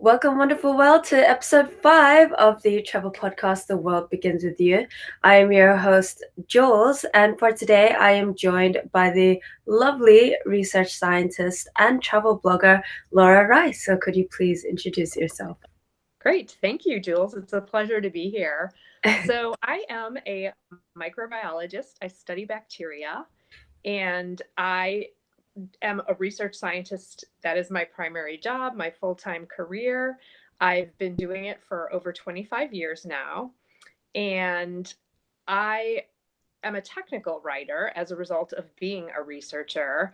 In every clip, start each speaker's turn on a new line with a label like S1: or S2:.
S1: Welcome, wonderful world, to episode 5 of the travel podcast, The World Begins With You. I am your host, Jules, and for today, I am joined by the lovely research scientist and travel blogger, Laura Rice. So, could you please introduce yourself?
S2: Great. Thank you, Jules. It's a pleasure to be here. So, I am a microbiologist. I study bacteria, and I am a research scientist. That is my primary job, my full time career. I've been doing it for over 25 years now. And I am a technical writer as a result of being a researcher.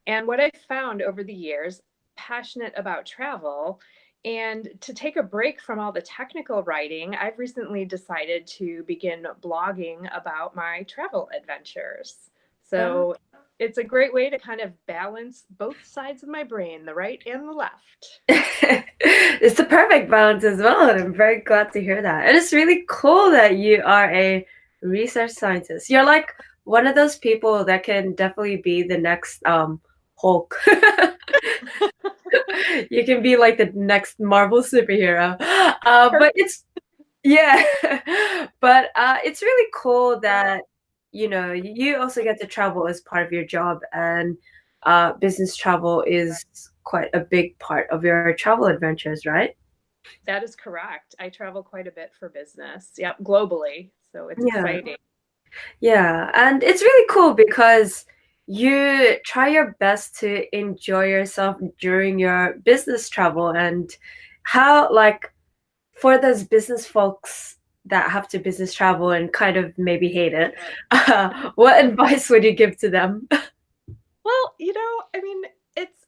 S2: And what I've found over the years, passionate about travel, and to take a break from all the technical writing, I've recently decided to begin blogging about my travel adventures.
S1: Oh.
S2: So it's a great way to kind of balance both sides of my brain, the right and the left.
S1: It's the perfect balance as well, and I'm very glad to hear that. And it's really cool that you are a research scientist. You're like one of those people that can definitely be the next Hulk. You can be like the next Marvel superhero. But it's yeah, but it's really cool that you also get to travel as part of your job, and business travel is quite a big part of your travel adventures, right?
S2: That is correct. I travel quite a bit for business. Yep, globally. So it's
S1: Yeah,
S2: exciting.
S1: yeah, and it's really cool because you try your best to enjoy yourself during your business travel, and how, like, for those business folks that have to business travel and kind of maybe hate it, what advice would you give to them?
S2: Well, I mean,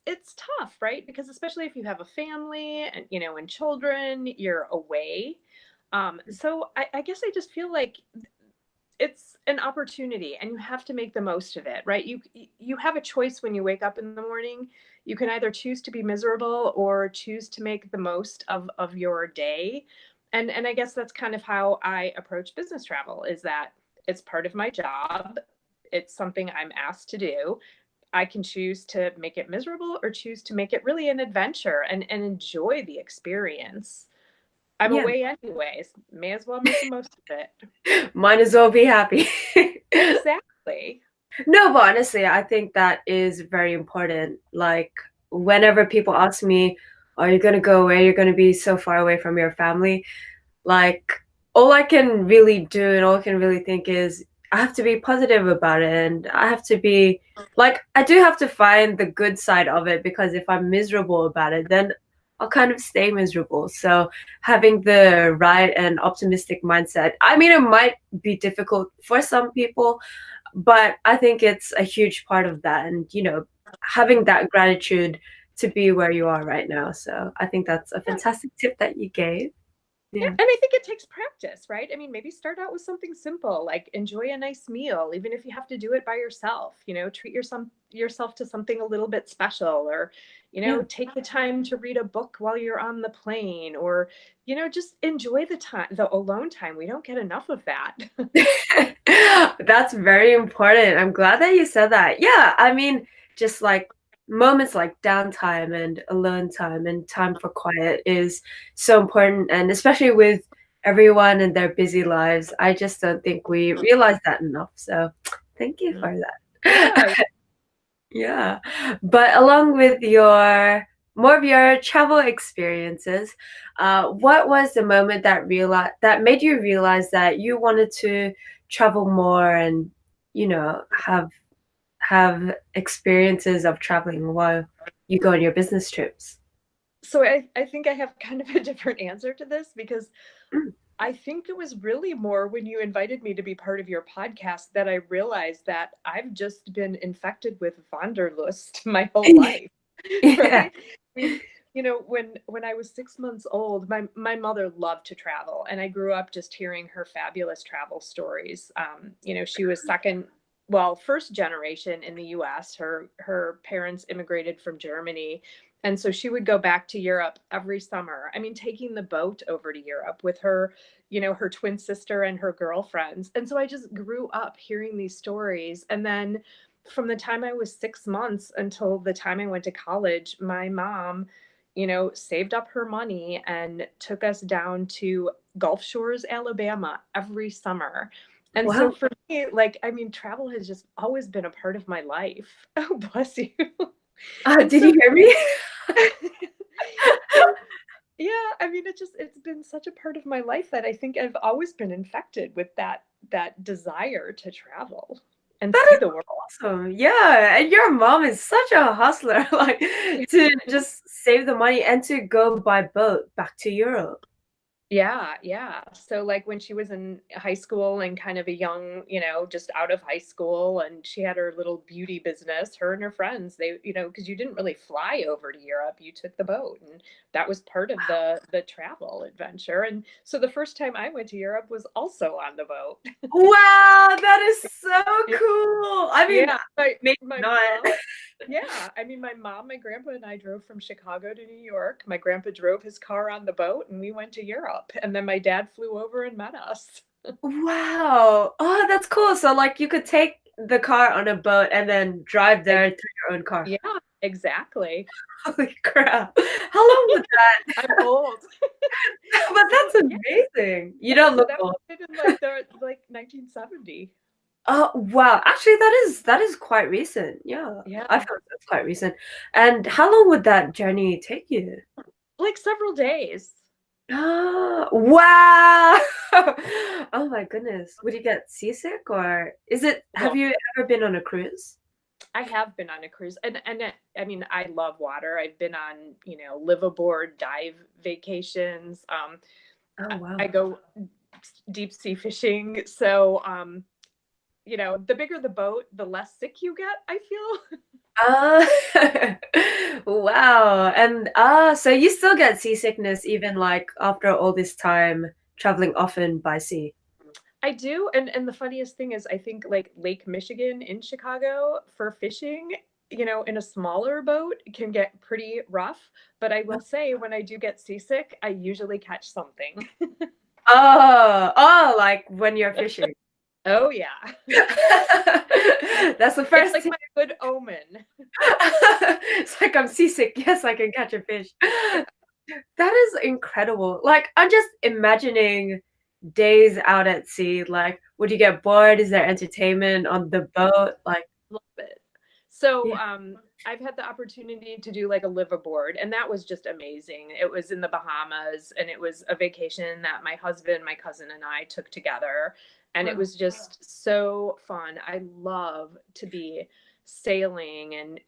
S2: it's tough, right? Because especially if you have a family and and children, you're away. So I guess I just feel like it's an opportunity and you have to make the most of it, right? You have a choice when you wake up in the morning. You can either choose to be miserable or choose to make the most of your day. And I guess that's kind of how I approach business travel, is that it's part of my job. It's something I'm asked to do. I can choose to make it miserable or choose to make it really an adventure and enjoy the experience. I'm
S1: Yeah,
S2: away anyways. May as well make the most of it.
S1: might as well be happy.
S2: Exactly.
S1: No, but honestly, I think that is very important. Like, whenever people ask me, are you gonna go away? You're gonna be so far away from your family. Like, all I can really do and all I can really think is I have to be positive about it, and I have to be like, I do have to find the good side of it, because if I'm miserable about it, then I'll kind of stay miserable. So having the right and optimistic mindset, I mean, it might be difficult for some people, but I think it's a huge part of that. And, having that gratitude to be where you are right now. So I think that's a
S2: Yeah.
S1: fantastic tip that you gave.
S2: Yeah,
S1: Yeah.
S2: and I think it takes practice, right? I mean, maybe start out with something simple, like enjoy a nice meal, even if you have to do it by yourself. Treat yourself to something a little bit special, or
S1: Yeah.
S2: take the time to read a book while you're on the plane, or just enjoy the time, the alone time. We don't get enough of that.
S1: That's very important. I'm glad that you said that. Yeah, I mean, just like moments like downtime and alone time and time for quiet is so important. And especially with everyone and their busy lives, I just don't think we realize that enough. So thank you for that.
S2: Yeah.
S1: Yeah. But along with your more of your travel experiences, what was the moment that made you realize that you wanted to travel more and, have experiences of traveling while you go on your business trips?
S2: So I think I have kind of a different answer to this, because
S1: Mm.
S2: I think it was really more when you invited me to be part of your podcast that I realized that I've just been infected with wanderlust my whole life,
S1: Yeah.
S2: right? I mean, when I was 6 months old, my mother loved to travel, and I grew up just hearing her fabulous travel stories. She was first generation in the U.S. Her parents immigrated from Germany, and so she would go back to Europe every summer. I mean, taking the boat over to Europe with her twin sister and her girlfriends. And so I just grew up hearing these stories. And then from the time I was 6 months until the time I went to college, my mom, saved up her money and took us down to Gulf Shores, Alabama every summer. And so
S1: Wow.
S2: for me, like, I mean, travel has just always been a part of my life. Oh, bless you. And
S1: Did
S2: so,
S1: you hear me?
S2: so yeah, I mean, it's been such a part of my life that I think I've always been infected with that desire to travel and
S1: That
S2: see
S1: is
S2: the world.
S1: awesome. Yeah, and your mom is such a hustler, like to just save the money and to go by boat back to Europe.
S2: Yeah, yeah. So like when she was in high school and kind of a young, just out of high school and she had her little beauty business, her and her friends, they, because you didn't really fly over to Europe, you took the boat and that was part of the travel adventure. And so the first time I went to Europe was also on the boat.
S1: Wow, that is so
S2: Yeah,
S1: cool. I mean,
S2: yeah. My
S1: maybe
S2: my
S1: not.
S2: mom, yeah. I mean, my mom, my grandpa, and I drove from Chicago to New York. My grandpa drove his car on the boat, and we went to Europe. And then my dad flew over and met us.
S1: Wow. Oh, that's cool. So like you could take the car on a boat and then drive
S2: Ex-
S1: there through your own car.
S2: Yeah, exactly.
S1: Holy crap. How long would that?
S2: I'm old.
S1: But
S2: So
S1: that's
S2: yeah,
S1: amazing. You don't
S2: so
S1: look
S2: that
S1: old.
S2: was in like 1970.
S1: Oh, wow. Actually, that is quite recent. Yeah. I
S2: Yeah,
S1: feel like that's quite recent. And how long would that journey take you?
S2: like several days.
S1: Ah, wow. Oh my goodness. Would you get seasick or have
S2: No,
S1: you ever been on a cruise?
S2: I have been on a cruise, and I mean, I love water. I've been on, live aboard dive vacations.
S1: Oh,
S2: I
S1: wow.
S2: go deep sea fishing. So, the bigger the boat, the less sick you get, I feel.
S1: Uh, wow. And so you still get seasickness even like after all this time traveling often by sea.
S2: I do. And the funniest thing is I think like Lake Michigan in Chicago for fishing, in a smaller boat can get pretty rough. But I will say when I do get seasick, I usually catch something.
S1: Like when you're fishing.
S2: Oh yeah.
S1: That's the
S2: It's
S1: first
S2: like
S1: thing.
S2: my good omen.
S1: It's like I'm seasick. Yes, I can catch a fish. That is incredible. Like I'm just imagining days out at sea. Like, would you get bored? Is there entertainment on the boat? Like,
S2: Love it. So,
S1: yeah.
S2: I've had the opportunity to do like a live aboard, and that was just amazing. It was in the Bahamas, and it was a vacation that my husband, my cousin, and I took together. And it
S1: Wow.
S2: was just so fun. I love to be sailing and,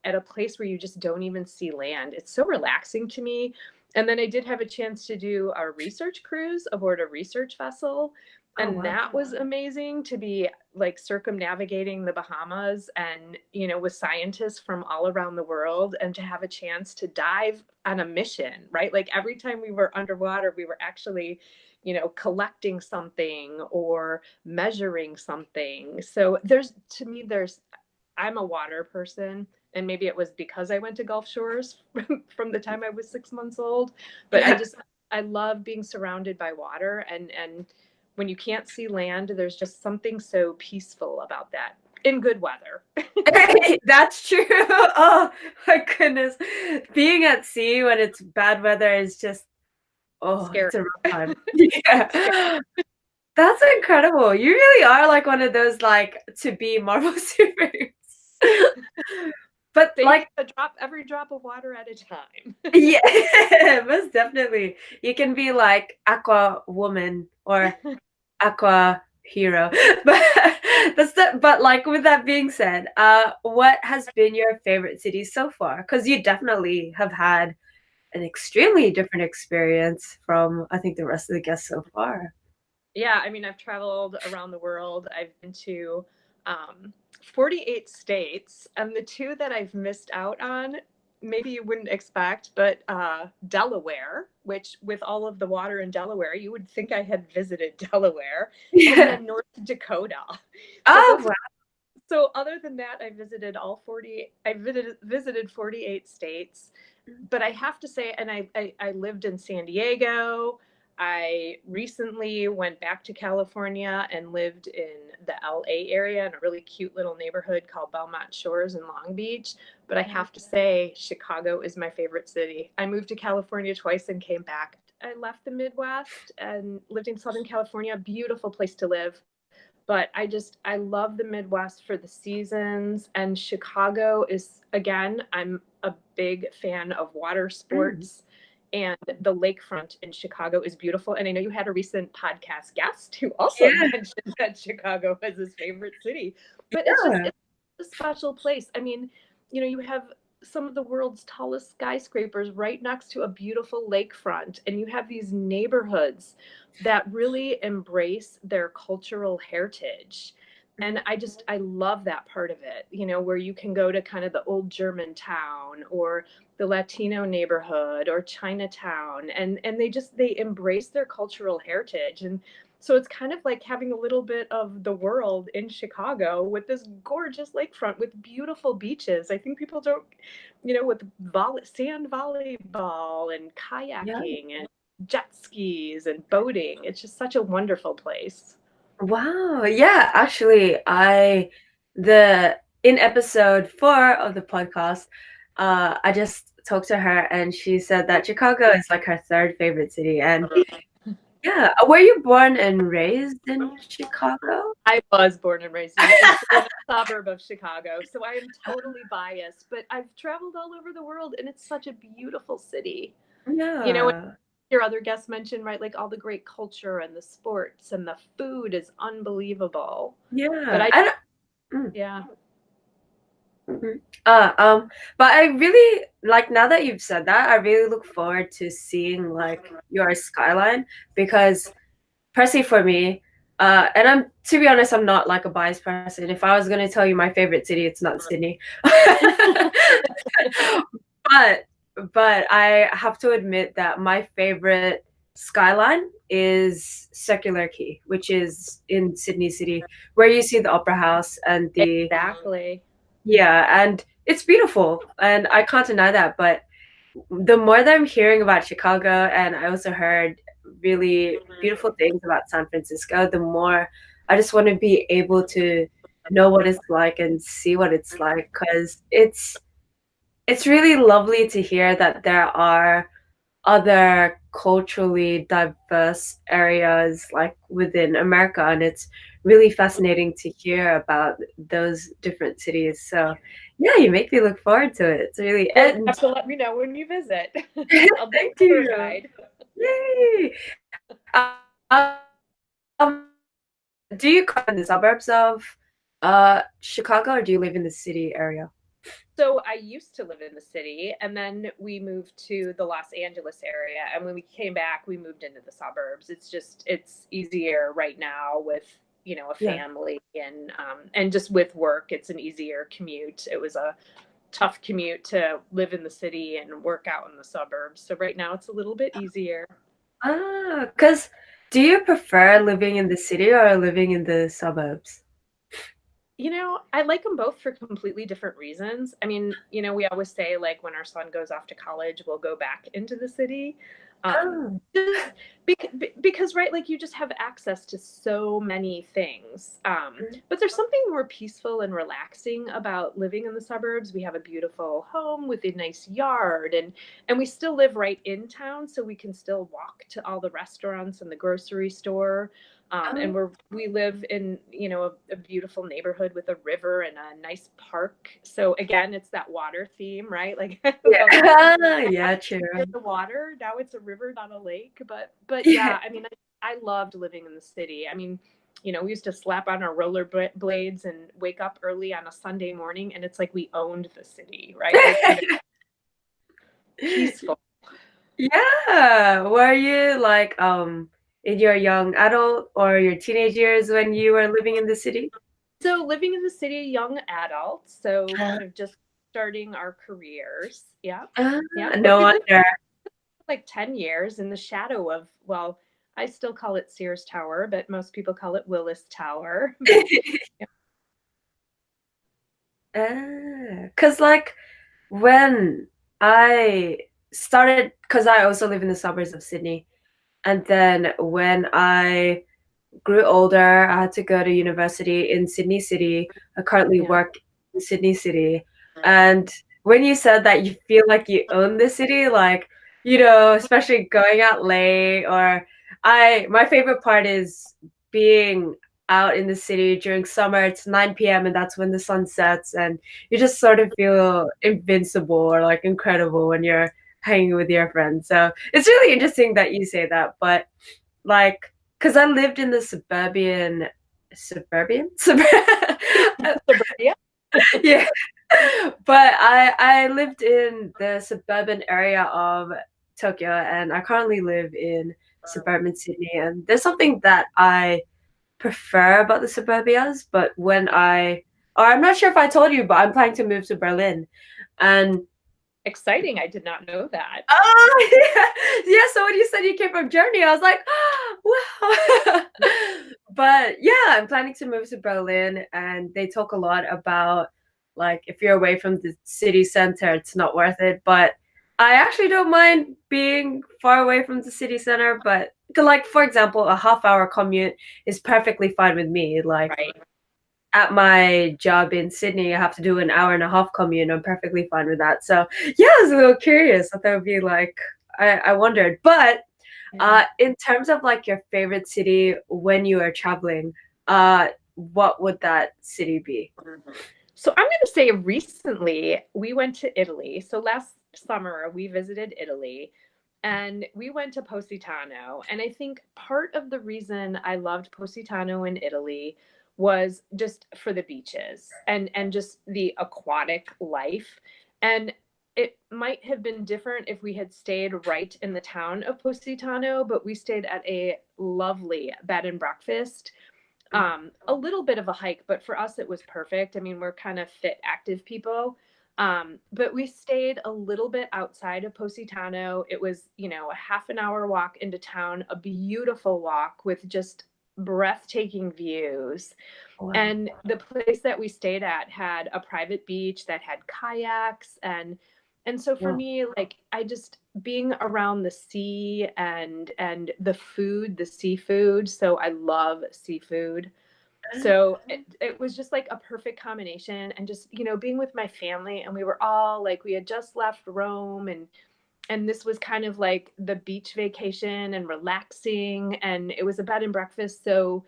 S2: at a place where you just don't even see land. It's so relaxing to me. And then I did have a chance to do a research cruise aboard a research vessel.
S1: Oh,
S2: And
S1: wow.
S2: that was amazing to be like circumnavigating the Bahamas and, with scientists from all around the world and to have a chance to dive on a mission, right? Like every time we were underwater, we were actually, collecting something or measuring something. So to me, I'm a water person. And maybe it was because I went to Gulf Shores from the time I was 6 months old, but
S1: Yeah.
S2: I love being surrounded by water and when you can't see land, there's just something so peaceful about that in good weather.
S1: That's true. Oh my goodness. Being at sea when it's bad weather is just, oh,
S2: Scary.
S1: it's a rough time.
S2: Scary.
S1: Yeah. That's incredible. You really are like one of those like to be Marvel superheroes. But
S2: Saving
S1: like,
S2: a drop, every drop of water at a time.
S1: yeah, most definitely. You can be like Aqua Woman or Aqua Hero. But but like with that being said, what has been your favorite city so far? Because you definitely have had an extremely different experience from I think the rest of the guests so far.
S2: Yeah, I mean, I've traveled around the world. I've been to 48 states, and the two that I've missed out on, maybe you wouldn't expect, but Delaware, which with all of the water in Delaware, you would think I had visited Delaware, and
S1: Yeah.
S2: then North Dakota. So
S1: Oh,
S2: those
S1: wow.
S2: are so other than that, I visited all 40, I visited 48 states, but I have to say, and I lived in San Diego. I recently went back to California and lived in the LA area in a really cute little neighborhood called Belmont Shores in Long Beach. But I have to say, Chicago is my favorite city. I moved to California twice and came back. I left the Midwest and lived in Southern California, beautiful place to live. But I love the Midwest for the seasons, and Chicago is, again, I'm a big fan of water
S1: Mm.
S2: sports, and the lakefront in Chicago is beautiful. And I know you had a recent podcast guest who also
S1: Yeah,
S2: mentioned that Chicago was his favorite city, but
S1: yeah,
S2: it's a special place. I mean, you have some of the world's tallest skyscrapers right next to a beautiful lakefront, and you have these neighborhoods that really embrace their cultural heritage. And I love that part of it, where you can go to kind of the old German town or the Latino neighborhood or Chinatown, and they embrace their cultural heritage. And so it's kind of like having a little bit of the world in Chicago with this gorgeous lakefront with beautiful beaches. I think people don't, with sand volleyball and
S1: yeah.
S2: kayaking and jet skis and boating. It's just such a wonderful place.
S1: Wow. Yeah, actually, the in episode 4 of the podcast, I just talked to her and she said that Chicago is like her third favorite city. And yeah, were you born and raised in Chicago?
S2: I was born and raised in a suburb of Chicago, so I am totally biased, but I've traveled all over the world and it's such a beautiful city. You know,
S1: Yeah.
S2: your other guests mentioned, right, like all the great culture and the sports and the food is unbelievable. But
S1: Yeah.
S2: I,
S1: I don't, mm,
S2: yeah,
S1: mhm. But I really like now that you've said that, I really look forward to seeing like your skyline because personally for me, and I'm to be honest, I'm not like a biased person. If I was gonna tell you my favorite city, it's not Sydney. But I have to admit that my favorite skyline is Circular Quay, which is in Sydney City, where you see the Opera House and the
S2: exactly.
S1: yeah, and it's beautiful, and I can't deny that. But the more that I'm hearing about Chicago, and I also heard really beautiful things about San Francisco, the more I just want to be able to know what it's like and see what it's like, because it's really lovely to hear that there are other culturally diverse areas like within America, and it's really fascinating to hear about those different cities. So yeah, you make me look forward to it. It's really
S2: Well, you
S1: and
S2: have to let me know when you visit. I'll be
S1: thank
S2: your tour
S1: you.
S2: guide.
S1: Yay. Um, do you come in the suburbs of Chicago or do you live in the city area?
S2: So I used to live in the city, and then we moved to the Los Angeles area. And when we came back, we moved into the suburbs. It's easier right now with a
S1: Yeah.
S2: family and just with work. It's an easier commute. It was a tough commute to live in the city and work out in the suburbs. So right now it's a little bit easier.
S1: Because do you prefer living in the city or living in the suburbs?
S2: I like them both for completely different reasons. I mean, we always say like when our son goes off to college, we'll go back into the city.
S1: Oh,
S2: Just because, right, like you just have access to so many things. But there's something more peaceful and relaxing about living in the suburbs. We have a beautiful home with a nice yard, and we still live right in town, so we can still walk to all the restaurants and the grocery store. And
S1: oh,
S2: we live in a beautiful neighborhood with a river and a nice park. So again, it's that water theme, right? Like
S1: yeah. Yeah,
S2: near
S1: true.
S2: the water. Now it's a river, not a lake. But
S1: Yeah.
S2: yeah, I mean, I loved living in the city. I mean, we used to slap on our roller blades and wake up early on a Sunday morning, and it's like we owned the city, right? Like peaceful.
S1: Yeah. Were you like in your young adult or your teenage years when you were living in the city?
S2: So living in the city, young adults, so
S1: Uh,
S2: kind of just starting our careers. Yeah,
S1: ah,
S2: yeah. But
S1: no
S2: we lived
S1: wonder.
S2: like 10 years in the shadow of well. I still call it Sears Tower, but most people call it Willis Tower. But
S1: Cause like when I started, cause I also live in the suburbs of Sydney. And then when I grew older, I had to go to university in Sydney City. I currently
S2: Yeah.
S1: work in Sydney City. And when you said that you feel like you own the city, like, especially going out late, or my favorite part is being out in the city during summer. It's 9 p.m. and that's when the sun sets, and you just sort of feel invincible or like incredible when you're hanging with your friends. So it's really interesting that you say that, but like, because I lived in the suburban,
S2: Suburbia.
S1: yeah, but I lived in the suburban area of Tokyo, and I currently live in suburban Sydney. And there's something that I prefer about the suburbias, but or I'm not sure if I told you, but I'm planning to move to Berlin, and
S2: Exciting. I did not know that.
S1: oh, yeah. Yeah. So when you said you came from Germany, I was like, wow. But yeah, I'm planning to move to Berlin, and they talk a lot about like if you're away from the city center, it's not worth it. But I actually don't mind being far away from the city center. But like for example, a half-hour commute is perfectly fine with me. Like
S2: Right.
S1: at my job in Sydney, I have to do an hour and a half commute. I'm perfectly fine with that. So yeah, I was a little curious. I thought it would be like I wondered. But
S2: Yeah.
S1: in terms of like your favorite city when you are traveling, what would that city be?
S2: So I'm going to say recently we went to Italy. So last summer we visited Italy and we went to Positano. And I think part of the reason I loved Positano in Italy was just for the beaches and just the aquatic life. And it might have been different if we had stayed right in the town of Positano, but we stayed at a lovely bed and breakfast, a little bit of a hike, but for us it was perfect. I mean, we're kind of fit, active people. But we stayed a little bit outside of Positano. It was, a half an hour walk into town, a beautiful walk with just breathtaking views.
S1: Wow.
S2: And the place that we stayed at had a private beach that had kayaks, and so for
S1: Wow.
S2: me, like, I just being around the sea and the food, the seafood, so I love seafood. So it was just like a perfect combination, and just, being with my family, and we were all like, we had just left Rome, and this was kind of like the beach vacation and relaxing, and it was a bed and breakfast. So,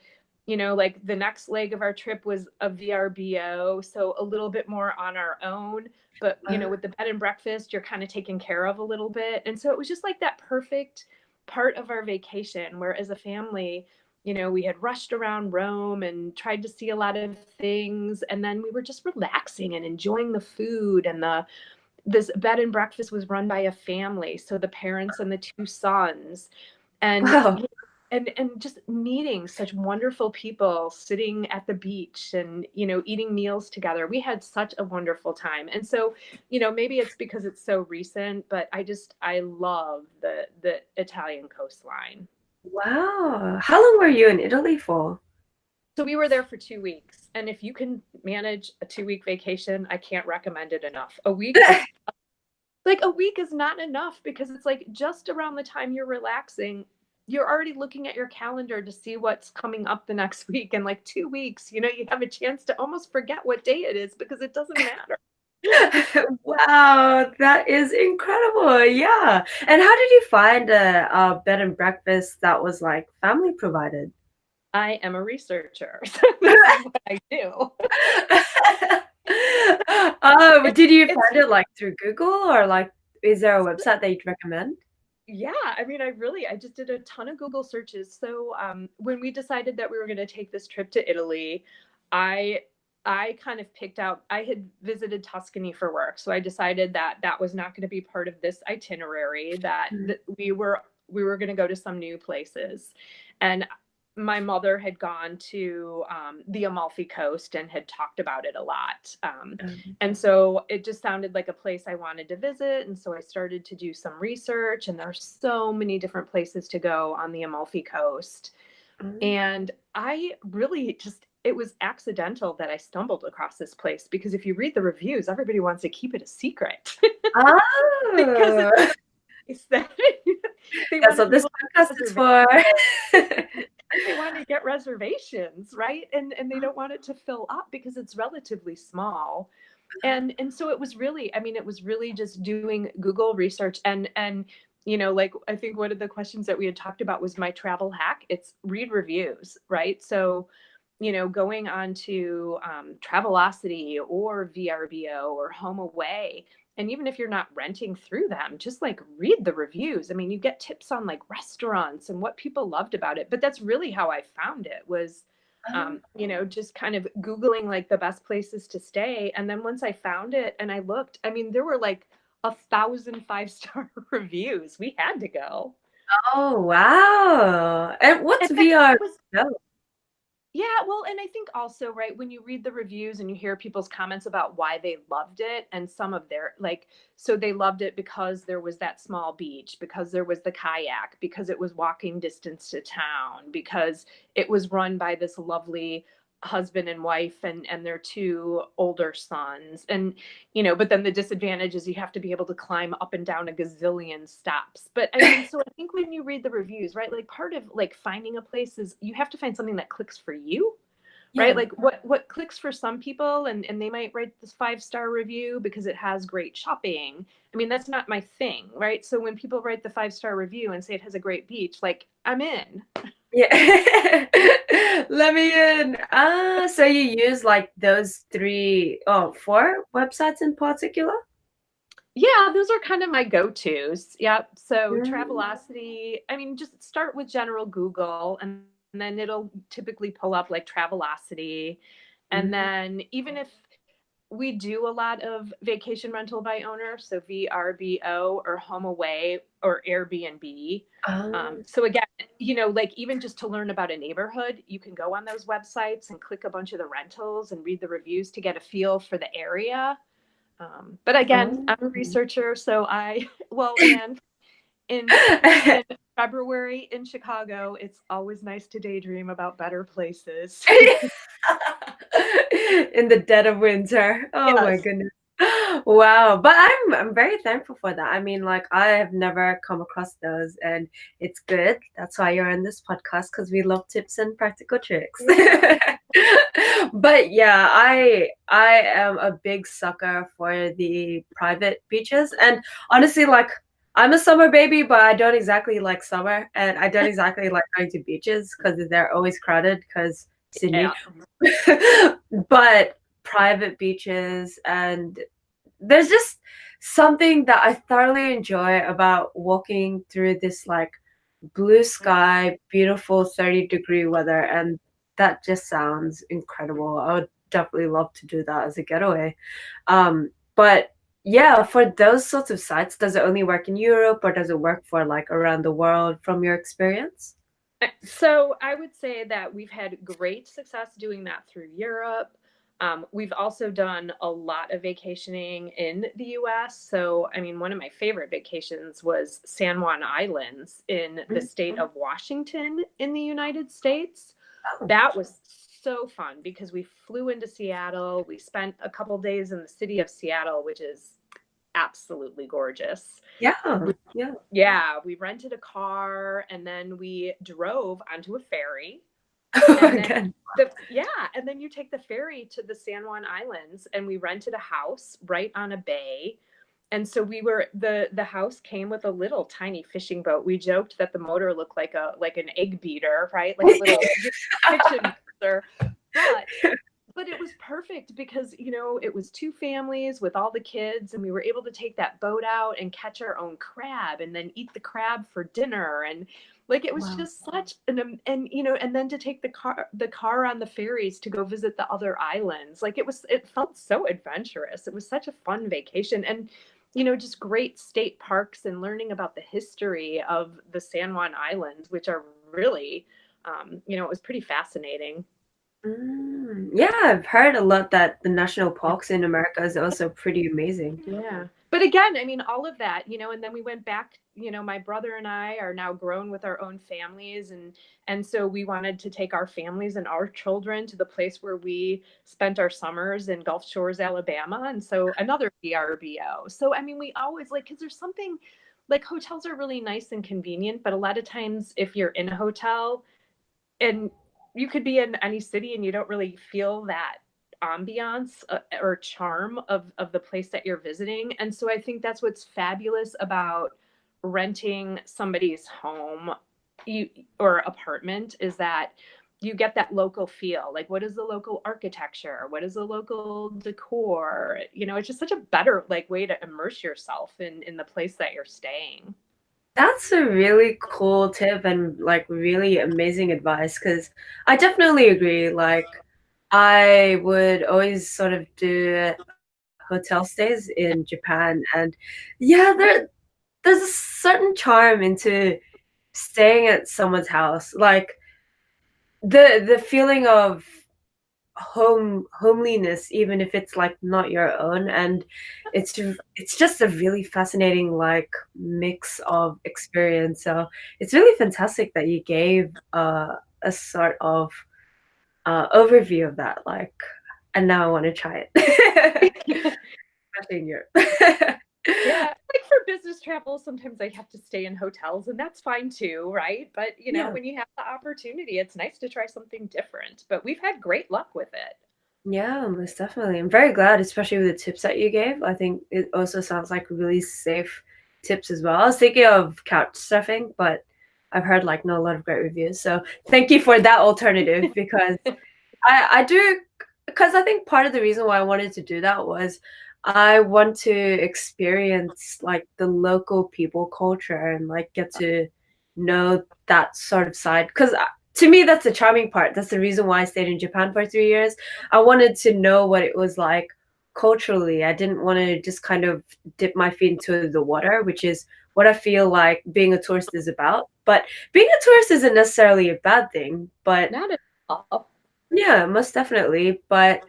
S2: like the next leg of our trip was a VRBO, so a little bit more on our own, but with the bed and breakfast you're kind of taken care of a little bit. And so it was just like that perfect part of our vacation, where as a family, we had rushed around Rome and tried to see a lot of things, and then we were just relaxing and enjoying the food. And the this bed and breakfast was run by a family, so the parents and the two sons, and
S1: Wow.
S2: and just meeting such wonderful people, sitting at the beach and eating meals together. We had such a wonderful time. And so, maybe it's because it's so recent, but I love the Italian coastline.
S1: Wow. How long were you in Italy for?
S2: So we were there for 2 weeks, and if you can manage a 2 week vacation, I can't recommend it enough. A week is not enough, because it's like just around the time you're relaxing, you're already looking at your calendar to see what's coming up the next week. And like 2 weeks, you have a chance to almost forget what day it is because it doesn't matter.
S1: Wow, that is incredible. Yeah. And how did you find a bed and breakfast that was like family provided?
S2: I am a researcher, so this is what I do. It's
S1: Did you
S2: it's
S1: find it like through Google, or like is there a website that you'd recommend?
S2: Yeah, I mean, I just did a ton of Google searches. So when we decided that we were going to take this trip to Italy, I I kind of picked out. I had visited Tuscany for work, so I decided that that was not going to be part of this itinerary. That we were going to go to some new places, and my mother had gone to the Amalfi Coast and had talked about it a lot. And so it just sounded like a place I wanted to visit. And so I started to do some research, and there's so many different places to go on the Amalfi Coast.
S1: Um,
S2: And I really just, it was accidental that I stumbled across this place, because if you read the reviews, everybody wants to keep it a secret because
S1: Oh,
S2: it's a place that they
S1: That's
S2: wanted
S1: what this
S2: people
S1: podcast
S2: to
S1: is
S2: reserve.
S1: for.
S2: They want to get reservations, right? And they don't want it to fill up because it's relatively small. And so it was really, I mean, it was really just doing Google research and like I think one of the questions that we had talked about was my travel hack. It's read reviews, right? So going on to Travelocity or VRBO or Home Away, and even if you're not renting through them, just like read the reviews. I mean, you get tips on like restaurants and what people loved about it. But that's really how I found it was, just kind of Googling like the best places to stay. And then once I found it and I looked, I mean, there were like 1,000 5-star reviews. We had to go.
S1: Oh, wow. And what's
S2: In fact,
S1: VR?
S2: it was yeah, well, and I think also, right, when you read the reviews and you hear people's comments about why they loved it and some of their like, so they loved it because there was that small beach, because there was the kayak, because it was walking distance to town, because it was run by this lovely husband and wife and their two older sons. And but then the disadvantage is you have to be able to climb up and down a gazillion steps. But I mean, so I think when you read the reviews, right, like part of like finding a place is you have to find something that clicks for you, right?
S1: Yeah.
S2: Like what clicks for some people, and they might write this 5-star review because it has great shopping. I mean, that's not my thing, right? So when people write the 5-star review and say it has a great beach, like I'm in.
S1: Yeah. Let me in. So you use like those four websites in particular?
S2: Yeah, those are kind of my go-tos. Yep. So
S1: Mm,
S2: Travelocity, I mean, just start with general Google and then it'll typically pull up like Travelocity. And
S1: mm.
S2: then even if we do a lot of vacation rental by owner, so VRBO or Home Away or Airbnb.
S1: Oh,
S2: So again, like even just to learn about a neighborhood, you can go on those websites and click a bunch of the rentals and read the reviews to get a feel for the area. But again,
S1: oh.
S2: I'm a researcher, so well, and in February in Chicago, it's always nice to daydream about better places.
S1: In the dead of winter. Oh my
S2: Yes.
S1: goodness. Wow. But I'm very thankful for that. I mean, like I have never come across those and it's good. That's why you're in this podcast because we love tips and practical tricks.
S2: Yeah.
S1: But yeah, I am a big sucker for the private beaches. And honestly, like I'm a summer baby, but I don't exactly like summer and I don't exactly like going to beaches because they're always crowded because
S2: Yeah.
S1: Sydney. But private beaches and there's just something that I thoroughly enjoy about walking through this like blue sky, beautiful 30-degree weather, and that just sounds incredible. I would definitely love to do that as a getaway. But yeah, for those sorts of sites, does it only work in Europe or does it work for like around the world from your experience?
S2: So I would say that we've had great success doing that through Europe. We've also done a lot of vacationing in the US. So, I mean, one of my favorite vacations was San Juan Islands in the
S1: Mm.
S2: state of Washington in the United States.
S1: Oh,
S2: That was so fun because we flew into Seattle. We spent a couple days in the city of Seattle, which is absolutely gorgeous.
S1: yeah, yeah.
S2: Yeah, we rented a car and then we drove onto a ferry. And then
S1: Again.
S2: and then you take the ferry to the San Juan Islands and we rented a house right on a bay. And so we were the house came with a little tiny fishing boat. We joked that the motor looked like an egg beater, right? Like a little kitchen mixer. But but it was perfect because it was two families with all the kids and we were able to take that boat out and catch our own crab and then eat the crab for dinner. And like it was
S1: Wow.
S2: just such and then to take the car on the ferries to go visit the other islands. Like it felt so adventurous. It was such a fun vacation. And just great state parks and learning about the history of the San Juan Islands, which are really it was pretty fascinating.
S1: Yeah, I've heard a lot that the national parks in America is also pretty amazing.
S2: Yeah. But again, I mean, all of that, and then we went back, my brother and I are now grown with our own families and so we wanted to take our families and our children to the place where we spent our summers in Gulf Shores, Alabama, and so another VRBO. So I mean, we always like cuz there's something like hotels are really nice and convenient, but a lot of times if you're in a hotel, and you could be in any city and you don't really feel that ambiance or charm of the place that you're visiting. And so I think that's what's fabulous about renting somebody's home, you, or apartment, is that you get that local feel. Like, what is the local architecture, what is the local decor? It's just such a better like way to immerse yourself in the place that you're staying.
S1: That's a really cool tip and like really amazing advice because I definitely agree. Like, I would always sort of do hotel stays in Japan, and yeah, there's a certain charm into staying at someone's house. Like the feeling of homeliness, even if it's like not your own, and it's just a really fascinating like mix of experience. So it's really fantastic that you gave a sort of overview of that, like, and now I want to try it. Especially in Europe.
S2: Yeah, like for business travel, sometimes I have to stay in hotels, and that's fine too, right? But
S1: Yeah.
S2: when you have the opportunity, it's nice to try something different. But we've had great luck with it.
S1: Yeah, most definitely. I'm very glad, especially with the tips that you gave. I think it also sounds like really safe tips as well. I was thinking of couch surfing, but I've heard like not a lot of great reviews. So thank you for that alternative because I do, because I think part of the reason why I wanted to do that was I want to experience like the local people culture and like get to know that sort of side. Because to me, that's the charming part. That's the reason why I stayed in Japan for 3 years. I wanted to know what it was like culturally. I didn't want to just kind of dip my feet into the water, which is what I feel like being a tourist is about. But being a tourist isn't necessarily a bad thing, but
S2: Not at all.
S1: yeah, most definitely. But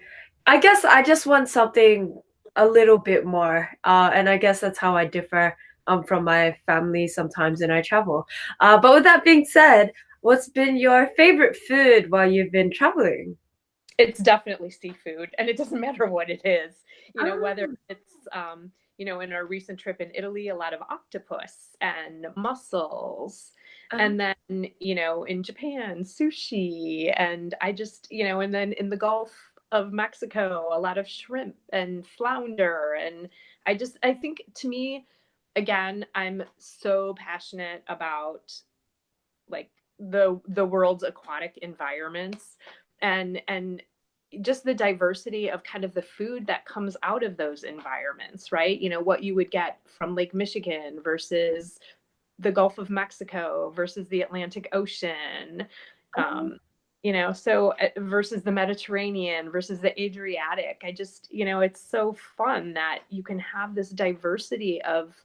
S1: I guess I just want something a little bit more. And I guess that's how I differ from my family sometimes when I travel. But with that being said, what's been your favorite food while you've been traveling?
S2: It's definitely seafood, and it doesn't matter what it is. Whether
S1: Oh,
S2: it's in our recent trip in Italy, a lot of octopus and mussels.
S1: um,
S2: And then, in Japan, sushi. And and then in the Gulf of Mexico, a lot of shrimp and flounder. And I think, to me, again, I'm so passionate about like the world's aquatic environments, and just the diversity of kind of the food that comes out of those environments, right? What you would get from Lake Michigan versus the Gulf of Mexico versus the Atlantic Ocean.
S1: oh,
S2: So versus the Mediterranean versus the Adriatic. It's so fun that you can have this diversity of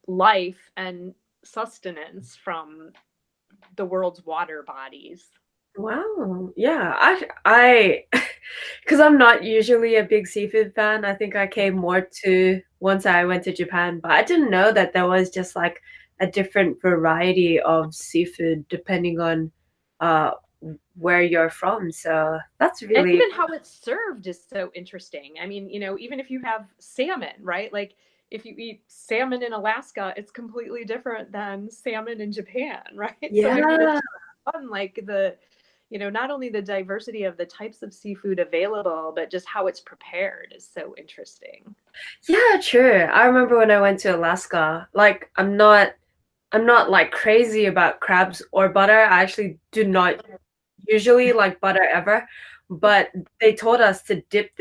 S2: life and sustenance from the world's water bodies.
S1: wow. Yeah, because I'm not usually a big seafood fan. I think I came more to once I went to Japan, but I didn't know that there was just like a different variety of seafood depending on uh where you're from. So that's
S2: And
S1: really
S2: even how it's served is so interesting. I mean, even if you have salmon, right? Like if you eat salmon in Alaska, it's completely different than salmon in Japan, right? So I mean,
S1: yeah.
S2: it's fun, like not only the diversity of the types of seafood available, but just how it's prepared is so interesting.
S1: Yeah, true. I remember when I went to Alaska, like I'm not like crazy about crabs or butter. I actually do not usually like butter ever, but they told us to dip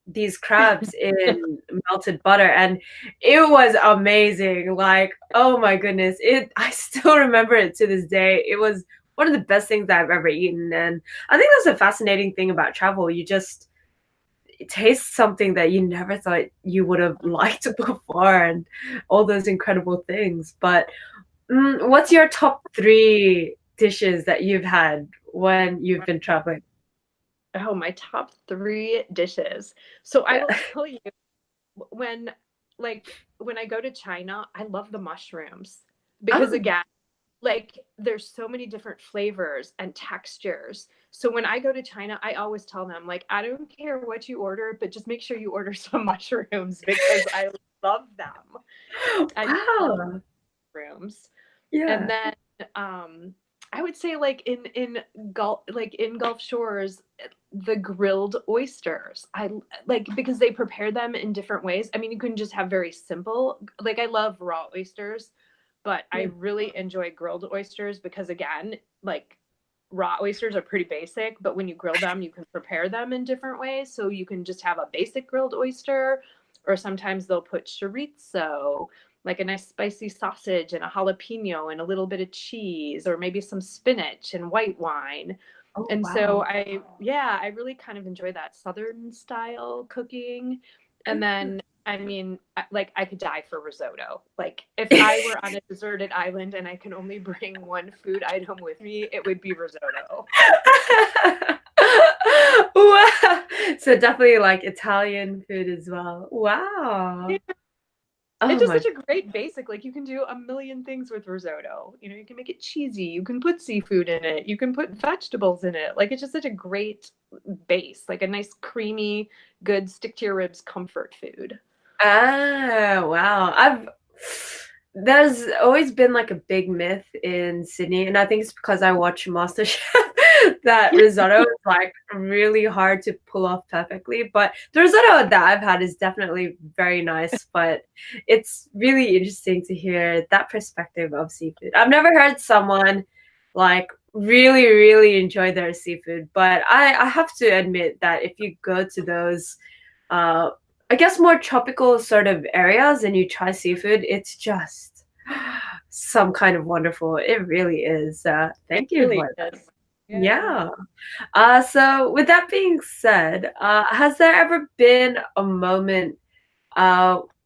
S1: these crabs in melted butter and it was amazing. Like, oh my goodness. I still remember it to this day. It was one of the best things I've ever eaten. And I think that's a fascinating thing about travel. You just taste something that you never thought you would have liked before and all those incredible things. But what's your top three dishes that you've had when you've been traveling?
S2: Oh, my top three dishes. So I
S1: Yeah.
S2: will tell you, when when I go to China, I love the mushrooms because,
S1: Oh,
S2: again, like there's so many different flavors and textures. So when I go to China, I always tell them, like, I don't care what you order, but just make sure you order some mushrooms because I love them. I love
S1: wow.
S2: mushrooms. And
S1: Yeah.
S2: then I would say like in Gulf Shores, the grilled oysters. I like because they prepare them in different ways. I mean, you can just have very simple, like I love raw oysters, but I
S1: Yeah.
S2: really enjoy grilled oysters because again, like raw oysters are pretty basic, but when you grill them, you can prepare them in different ways. So you can just have a basic grilled oyster, or sometimes they'll put chorizo, like a nice spicy sausage and a jalapeno and a little bit of cheese, or maybe some spinach and white wine.
S1: Oh,
S2: And so
S1: wow.
S2: yeah, I really kind of enjoy that Southern style cooking. And then, I mean, like I could die for risotto. Like if I were on a deserted island and I can only bring one food item with me, it would be risotto.
S1: Wow. So definitely like Italian food as well. Wow.
S2: It's
S1: Oh
S2: just
S1: my.
S2: such a great basic. Like you can do a million things with risotto. You know, you can make it cheesy. You can put seafood in it. You can put vegetables in it. Like it's just such a great base, like a nice creamy, good stick to your ribs comfort food.
S1: Ah, wow. There's always been like a big myth in Sydney, and I think it's because I watch MasterChef that risotto is like really hard to pull off perfectly. But the risotto that I've had is definitely very nice, but it's really interesting to hear that perspective of seafood. I've never heard someone like really, really enjoy their seafood, but I have to admit that if you go to those uh I guess more tropical sort of areas and you try seafood, it's just some kind of wonderful. It really is.
S2: It
S1: Thank you
S2: really
S1: for that.
S2: is. Yeah.
S1: Yeah. So with that being said, has there ever been a moment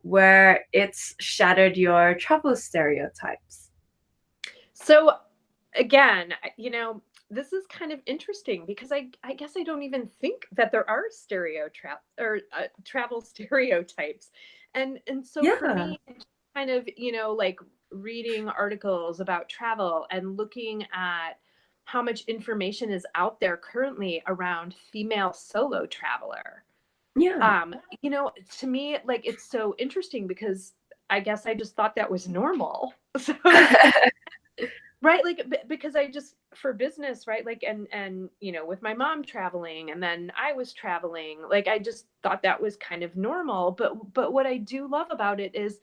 S1: where it's shattered your travel stereotypes?
S2: So again, this is kind of interesting because I guess I don't even think that there are travel stereotypes. And so for
S1: Yeah.
S2: me, it's kind of, like reading articles about travel and looking at how much information is out there currently around female solo traveler.
S1: Yeah.
S2: Um, to me, like it's so interesting because I guess I just thought that was normal. So right, like because I just for business, right, like and with my mom traveling and then I was traveling, like I just thought that was kind of normal. But what I do love about it is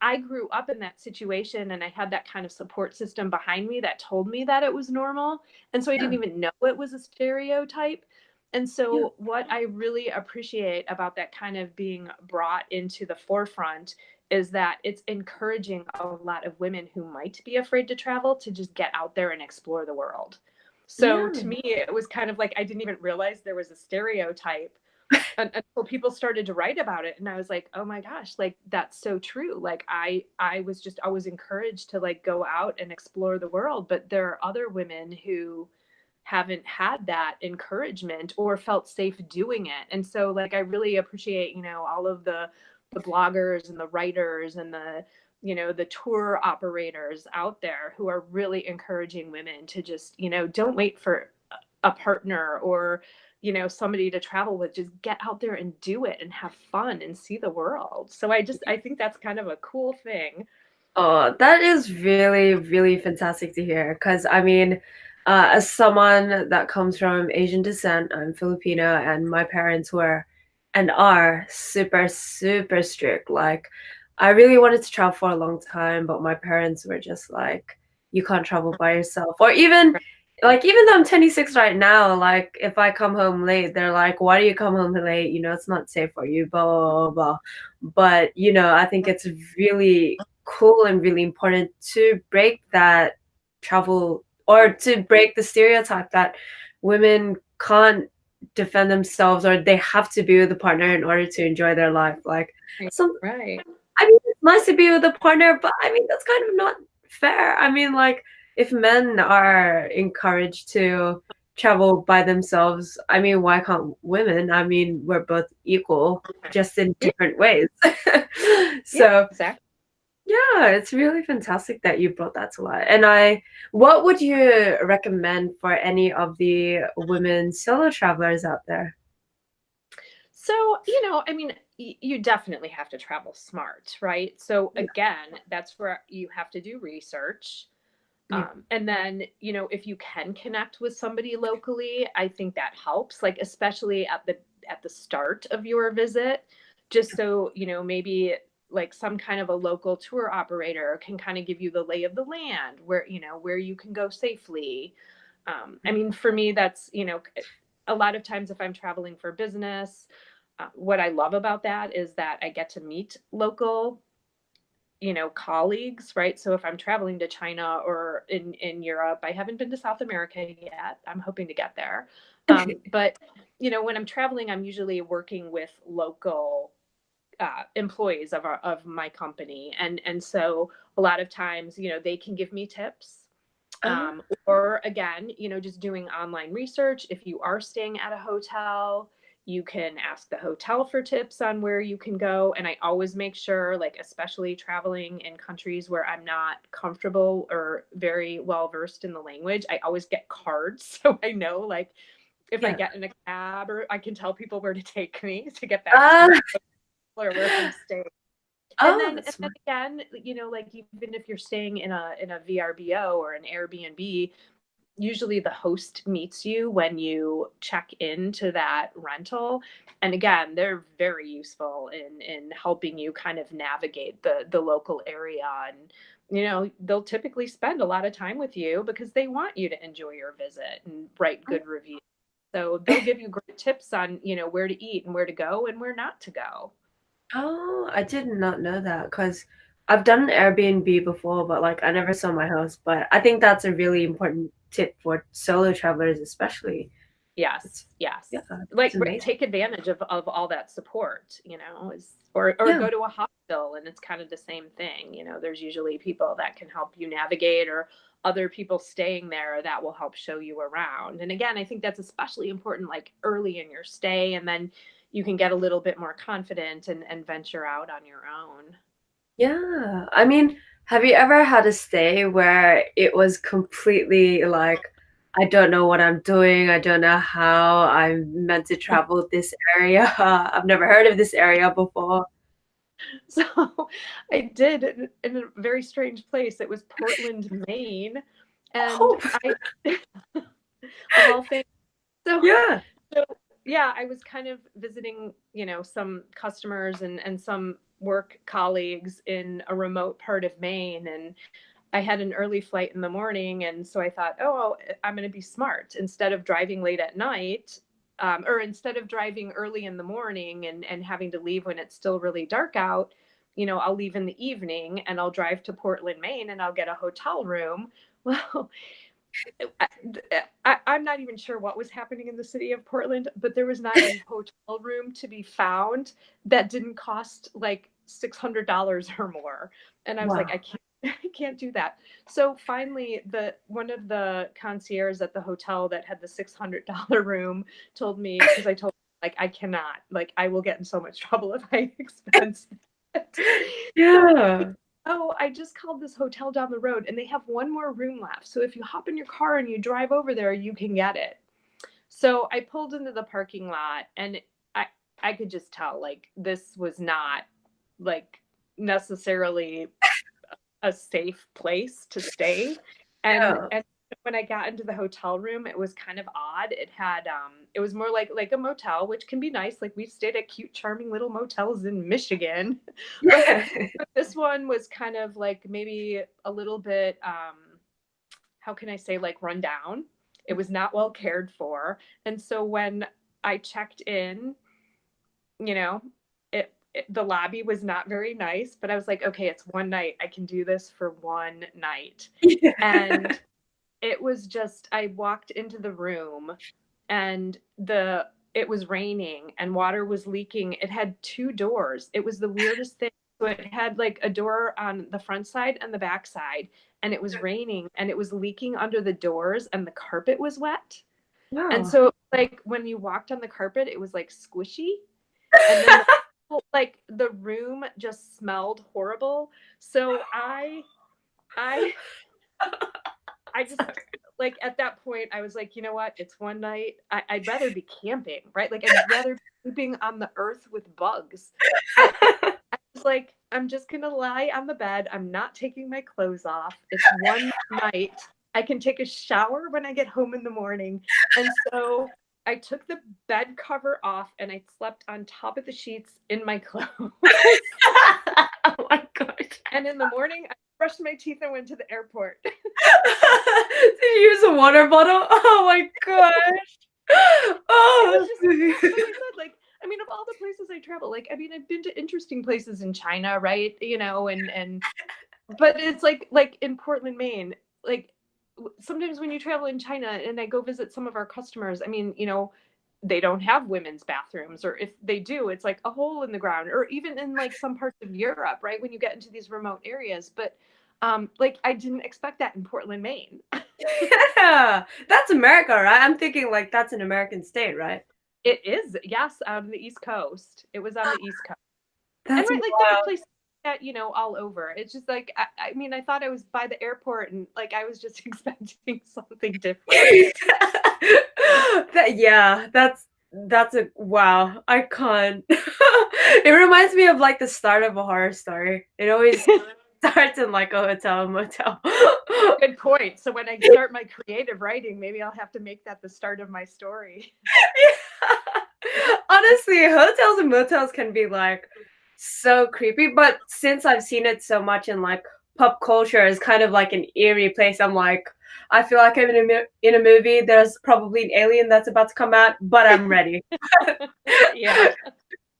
S2: I grew up in that situation and I had that kind of support system behind me that told me that it was normal. And so I didn't
S1: Yeah.
S2: even know it was a stereotype. And
S1: Yeah.
S2: so, what I really appreciate about that kind of being brought into the forefront is that it's encouraging a lot of women who might be afraid to travel to just get out there and explore the world. So,
S1: Yeah.
S2: to me, it was kind of like I didn't even realize there was a stereotype until people started to write about it, and I was like, oh my gosh, like that's so true. Like I was just always encouraged to like go out and explore the world, but there are other women who haven't had that encouragement or felt safe doing it. And so like I really appreciate, all of the bloggers and the writers and the tour operators out there who are really encouraging women to just, don't wait for a partner or somebody to travel with. Just get out there and do it and have fun and see the world. So I think that's kind of a cool thing.
S1: Oh, that is really, really fantastic to hear. Because, I mean, as someone that comes from Asian descent, I'm Filipino, and my parents were and are super, super strict. Like, I really wanted to travel for a long time, but my parents were just like, you can't travel by yourself. Or even, like, even though I'm 26 right now, like, if I come home late, they're like, why do you come home late? You know, it's not safe for you, blah, blah, blah, blah. But, I think it's really cool and really important to break that travel or to break the stereotype that women can't defend themselves or they have to be with a partner in order to enjoy their life. Like
S2: Right.
S1: some
S2: Right.
S1: I mean it's nice to be with a partner, but I mean that's kind of not fair. I mean like if men are encouraged to travel by themselves, I mean why can't women? I mean we're both equal just in
S2: Yeah.
S1: different ways.
S2: Yeah.
S1: So
S2: Exactly.
S1: yeah, it's really fantastic that you brought that to light. And what would you recommend for any of the women solo travelers out there?
S2: So, I mean, you definitely have to travel smart, right? So again, that's where you have to do research.
S1: Yeah.
S2: And then, if you can connect with somebody locally, I think that helps, like especially at the start of your visit, just so, maybe like some kind of a local tour operator can kind of give you the lay of the land where you can go safely. I mean, for me, that's, a lot of times if I'm traveling for business, what I love about that is that I get to meet local colleagues, right? So if I'm traveling to China or in Europe, I haven't been to South America yet. I'm hoping to get there. But when I'm traveling, I'm usually working with local employees of my company, and so a lot of times, they can give me tips.
S1: Oh,
S2: Or again, just doing online research. If you are staying at a hotel, you can ask the hotel for tips on where you can go. And I always make sure, like, especially traveling in countries where I'm not comfortable or very well versed in the language, I always get cards. So I know, like, if I
S1: yeah.
S2: get in a cab, or I can tell people where to take me to get back to
S1: Ah,
S2: my hotel or where I'm staying. And
S1: oh,
S2: then
S1: that's
S2: and then
S1: smart.
S2: again, like even if you're staying in a VRBO or an Airbnb, usually the host meets you when you check into that rental. And again, they're very useful in helping you kind of navigate the local area. And they'll typically spend a lot of time with you because they want you to enjoy your visit and write good reviews. So they'll give you great tips on where to eat and where to go and where not to go.
S1: Oh, I did not know that because I've done Airbnb before, but like I never saw my house. But I think that's a really important tip for solo travelers, especially.
S2: Yes,
S1: It's
S2: yes.
S1: yeah,
S2: Like
S1: it's amazing.
S2: take advantage of all that support, is or
S1: Yeah,
S2: go to a hospital and it's kind of the same thing. There's usually people that can help you navigate, or other people staying there that will help show you around. And again, I think that's especially important like early in your stay, and then you can get a little bit more confident and venture out on your own.
S1: yeah. I mean, have you ever had a stay where it was completely like, I don't know what I'm doing. I don't know how I'm meant to travel this area. I've never heard of this area before.
S2: So I did in a very strange place. It was Portland, Maine. And
S1: Oh,
S2: of all things. So,
S1: yeah.
S2: so yeah, I was kind of visiting, some customers and some work colleagues in a remote part of Maine, and I had an early flight in the morning, and so I thought, oh, I'm going to be smart. Instead of driving late at night, or instead of driving early in the morning and having to leave when it's still really dark out, I'll leave in the evening and I'll drive to Portland, Maine, and I'll get a hotel room. Well, I'm not even sure what was happening in the city of Portland, but there was not a hotel room to be found that didn't cost like $600 or more. And I was like,
S1: Wow.
S2: I can't, I can't do that. So finally, the one of the concierges at the hotel that had the $600 room told me, because I told him, like, I cannot, like, I will get in so much trouble if I expense it. So
S1: Yeah.
S2: oh, I just called this hotel down the road and they have one more room left. So if you hop in your car and you drive over there, you can get it. So I pulled into the parking lot, and I I could just tell like this was not like necessarily a safe place to stay.
S1: Yeah.
S2: And when I got into the hotel room, it was kind of odd. It was more like a motel, which can be nice. Like we've stayed at cute, charming little motels in Michigan. But
S1: Yeah.
S2: this one was kind of like maybe a little bit how can I say, like, run down. It was not well cared for. And so when I checked in, you know, the lobby was not very nice, but I was like, okay, it's one night. I can do this for one night.
S1: Yeah.
S2: And it was just, I walked into the room, and it was raining and water was leaking. It had two doors. It was the weirdest thing. So it had like a door on the front side and the back side, and it was raining and it was leaking under the doors, and the carpet was wet. And
S1: Wow.
S2: so like when you walked on the carpet, it was like squishy. And then the room just smelled horrible. So I I just
S1: Sorry.
S2: like at that point I was like, you know what? It's one night. I'd rather be camping, right? Like I'd rather be sleeping on the earth with bugs. But I was like, I'm just gonna lie on the bed. I'm not taking my clothes off. It's one night. I can take a shower when I get home in the morning. And so I took the bed cover off and I slept on top of the sheets in my clothes.
S1: Oh my gosh.
S2: And in the morning, I brushed my teeth and went to the airport.
S1: Did you use a water bottle? Oh my gosh.
S2: It was
S1: Oh.
S2: just, like I said, like, I mean, of all the places I travel, like, I mean, I've been to interesting places in China, right? But it's like in Portland, Maine, like sometimes when you travel in China and I go visit some of our customers, I mean, they don't have women's bathrooms, or if they do, it's like a hole in the ground, or even in like some parts of Europe, right? When you get into these remote areas. But like I didn't expect that in Portland, Maine.
S1: Yeah. That's America, right? I'm thinking like that's an American state, right?
S2: It is, yes, on the East Coast. It was on the East Coast. And
S1: That's
S2: right, like there are
S1: wild.
S2: places that, all over. It's just like I mean, I thought I was by the airport and like I was just expecting something different.
S1: Yeah, that's a wow. I can't. It reminds me of like the start of a horror story. It always starts in like a hotel, motel.
S2: Good point. So when I start my creative writing, maybe I'll have to make that the start of my story.
S1: Honestly, hotels and motels can be like so creepy, but since I've seen it so much in like pop culture, it's kind of like an eerie place. I'm like, I feel like I'm in a movie. There's probably an alien that's about to come out, but I'm ready.
S2: Yeah.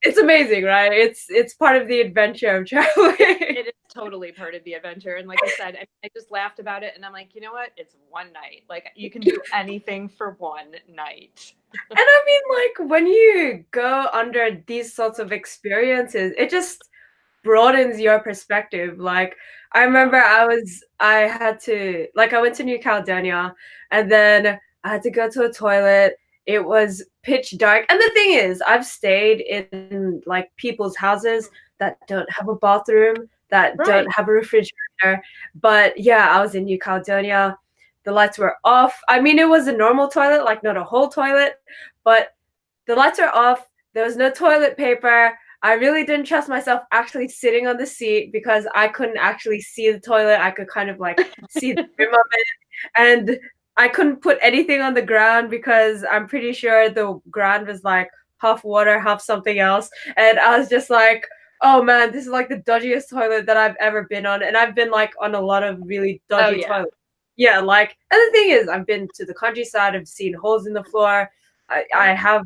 S1: It's amazing, right? It's part of the adventure of traveling.
S2: It is totally part of the adventure. And like I said, I just laughed about it and I'm like, you know what? It's one night. Like you can do anything for one night.
S1: And I mean, like when you go under these sorts of experiences, it just broadens your perspective. Like I remember I had to like I went to New Caledonia and then I had to go to a toilet. It was pitch dark. And the thing is, I've stayed in like people's houses that don't have a bathroom, that don't
S2: Right.
S1: have a refrigerator. But yeah, I was in New Caledonia. The lights were off. I mean, it was a normal toilet, like not a whole toilet, but the lights are off. There was no toilet paper. I really didn't trust myself actually sitting on the seat because I couldn't actually see the toilet. I could kind of like see the rim of it. And I couldn't put anything on the ground because I'm pretty sure the ground was like half water, half something else. And I was just like, oh man, this is like the dodgiest toilet that I've ever been on. And I've been like on a lot of really
S2: Oh
S1: dodgy
S2: yeah.
S1: toilets. Yeah, like, and the thing is, I've been to the countryside, I've seen holes in the floor. I
S2: Yeah.
S1: have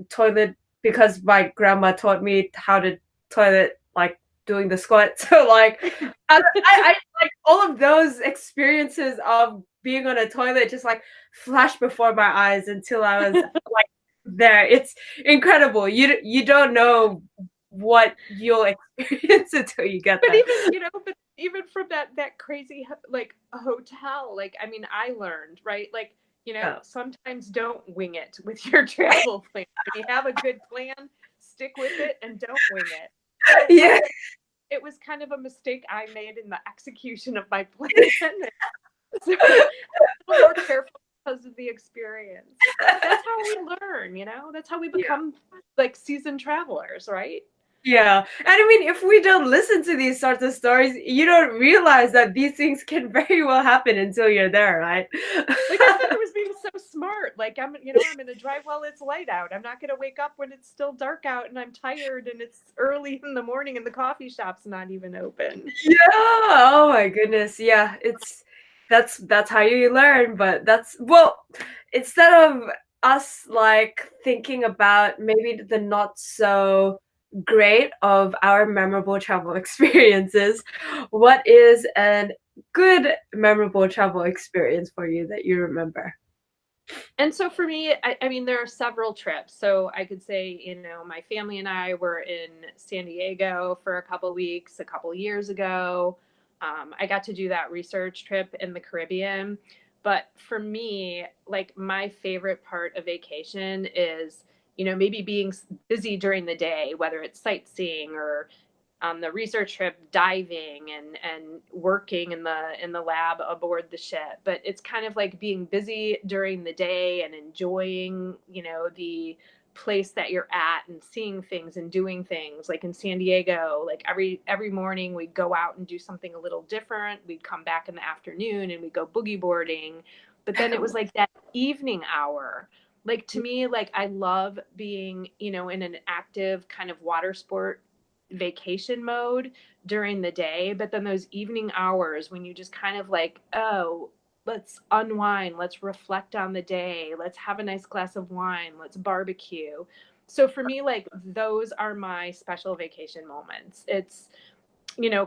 S1: toilet because my grandma taught me how to toilet like doing the squat. So like I like all of those experiences of being on a toilet just like flashed before my eyes until I was like there. It's incredible. You don't know what you'll experience until you get
S2: But
S1: there.
S2: even from that crazy like a hotel, like I mean, I learned, right? Like,
S1: Yeah.
S2: sometimes don't wing it with your travel plan. When you have a good plan, stick with it and don't wing it. So I
S1: Yeah.
S2: it was kind of a mistake I made in the execution of my plan. So I'm a little more careful because of the experience. But that's how we learn, That's how we
S1: Yeah.
S2: become like seasoned travelers, right?
S1: Yeah. And I mean, if we don't listen to these sorts of stories, you don't realize that these things can very well happen until you're there, right?
S2: Like I thought I was being so smart. Like I'm gonna drive while it's light out. I'm not gonna wake up when it's still dark out and I'm tired and it's early in the morning and the coffee shop's not even open.
S1: Yeah. Oh my goodness. Yeah. That's how you learn, but that's well, instead of us like thinking about maybe the not so great of our memorable travel experiences, what is a good memorable travel experience for you that you remember?
S2: And so for me, I mean, there are several trips. So I could say, my family and I were in San Diego for a couple weeks a couple years ago. I got to do that research trip in the Caribbean. But for me, like my favorite part of vacation is, maybe being busy during the day, whether it's sightseeing or on the research trip diving and working in the lab aboard the ship, but it's kind of like being busy during the day and enjoying the place that you're at and seeing things and doing things. Like in San Diego, like every morning we'd go out and do something a little different. We'd come back in the afternoon and we'd go boogie boarding. But then it was like that evening hour. Like to me, like I love being, in an active kind of water sport vacation mode during the day, but then those evening hours when you just kind of like, oh, let's unwind, let's reflect on the day, let's have a nice glass of wine, let's barbecue. So for me, like those are my special vacation moments. It's,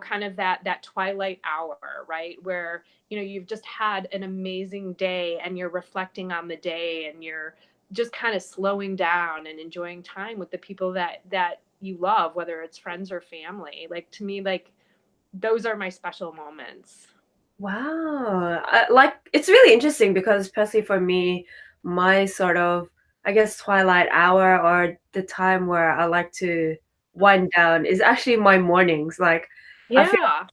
S2: kind of that twilight hour, right? Where, you've just had an amazing day and you're reflecting on the day and you're just kind of slowing down and enjoying time with the people that you love, whether it's friends or family. Like to me, like those are my special moments.
S1: Wow. Like it's really interesting because especially for me, my sort of, I guess, twilight hour or the time where I like to wind down is actually my mornings. Like I feel,
S2: Yeah.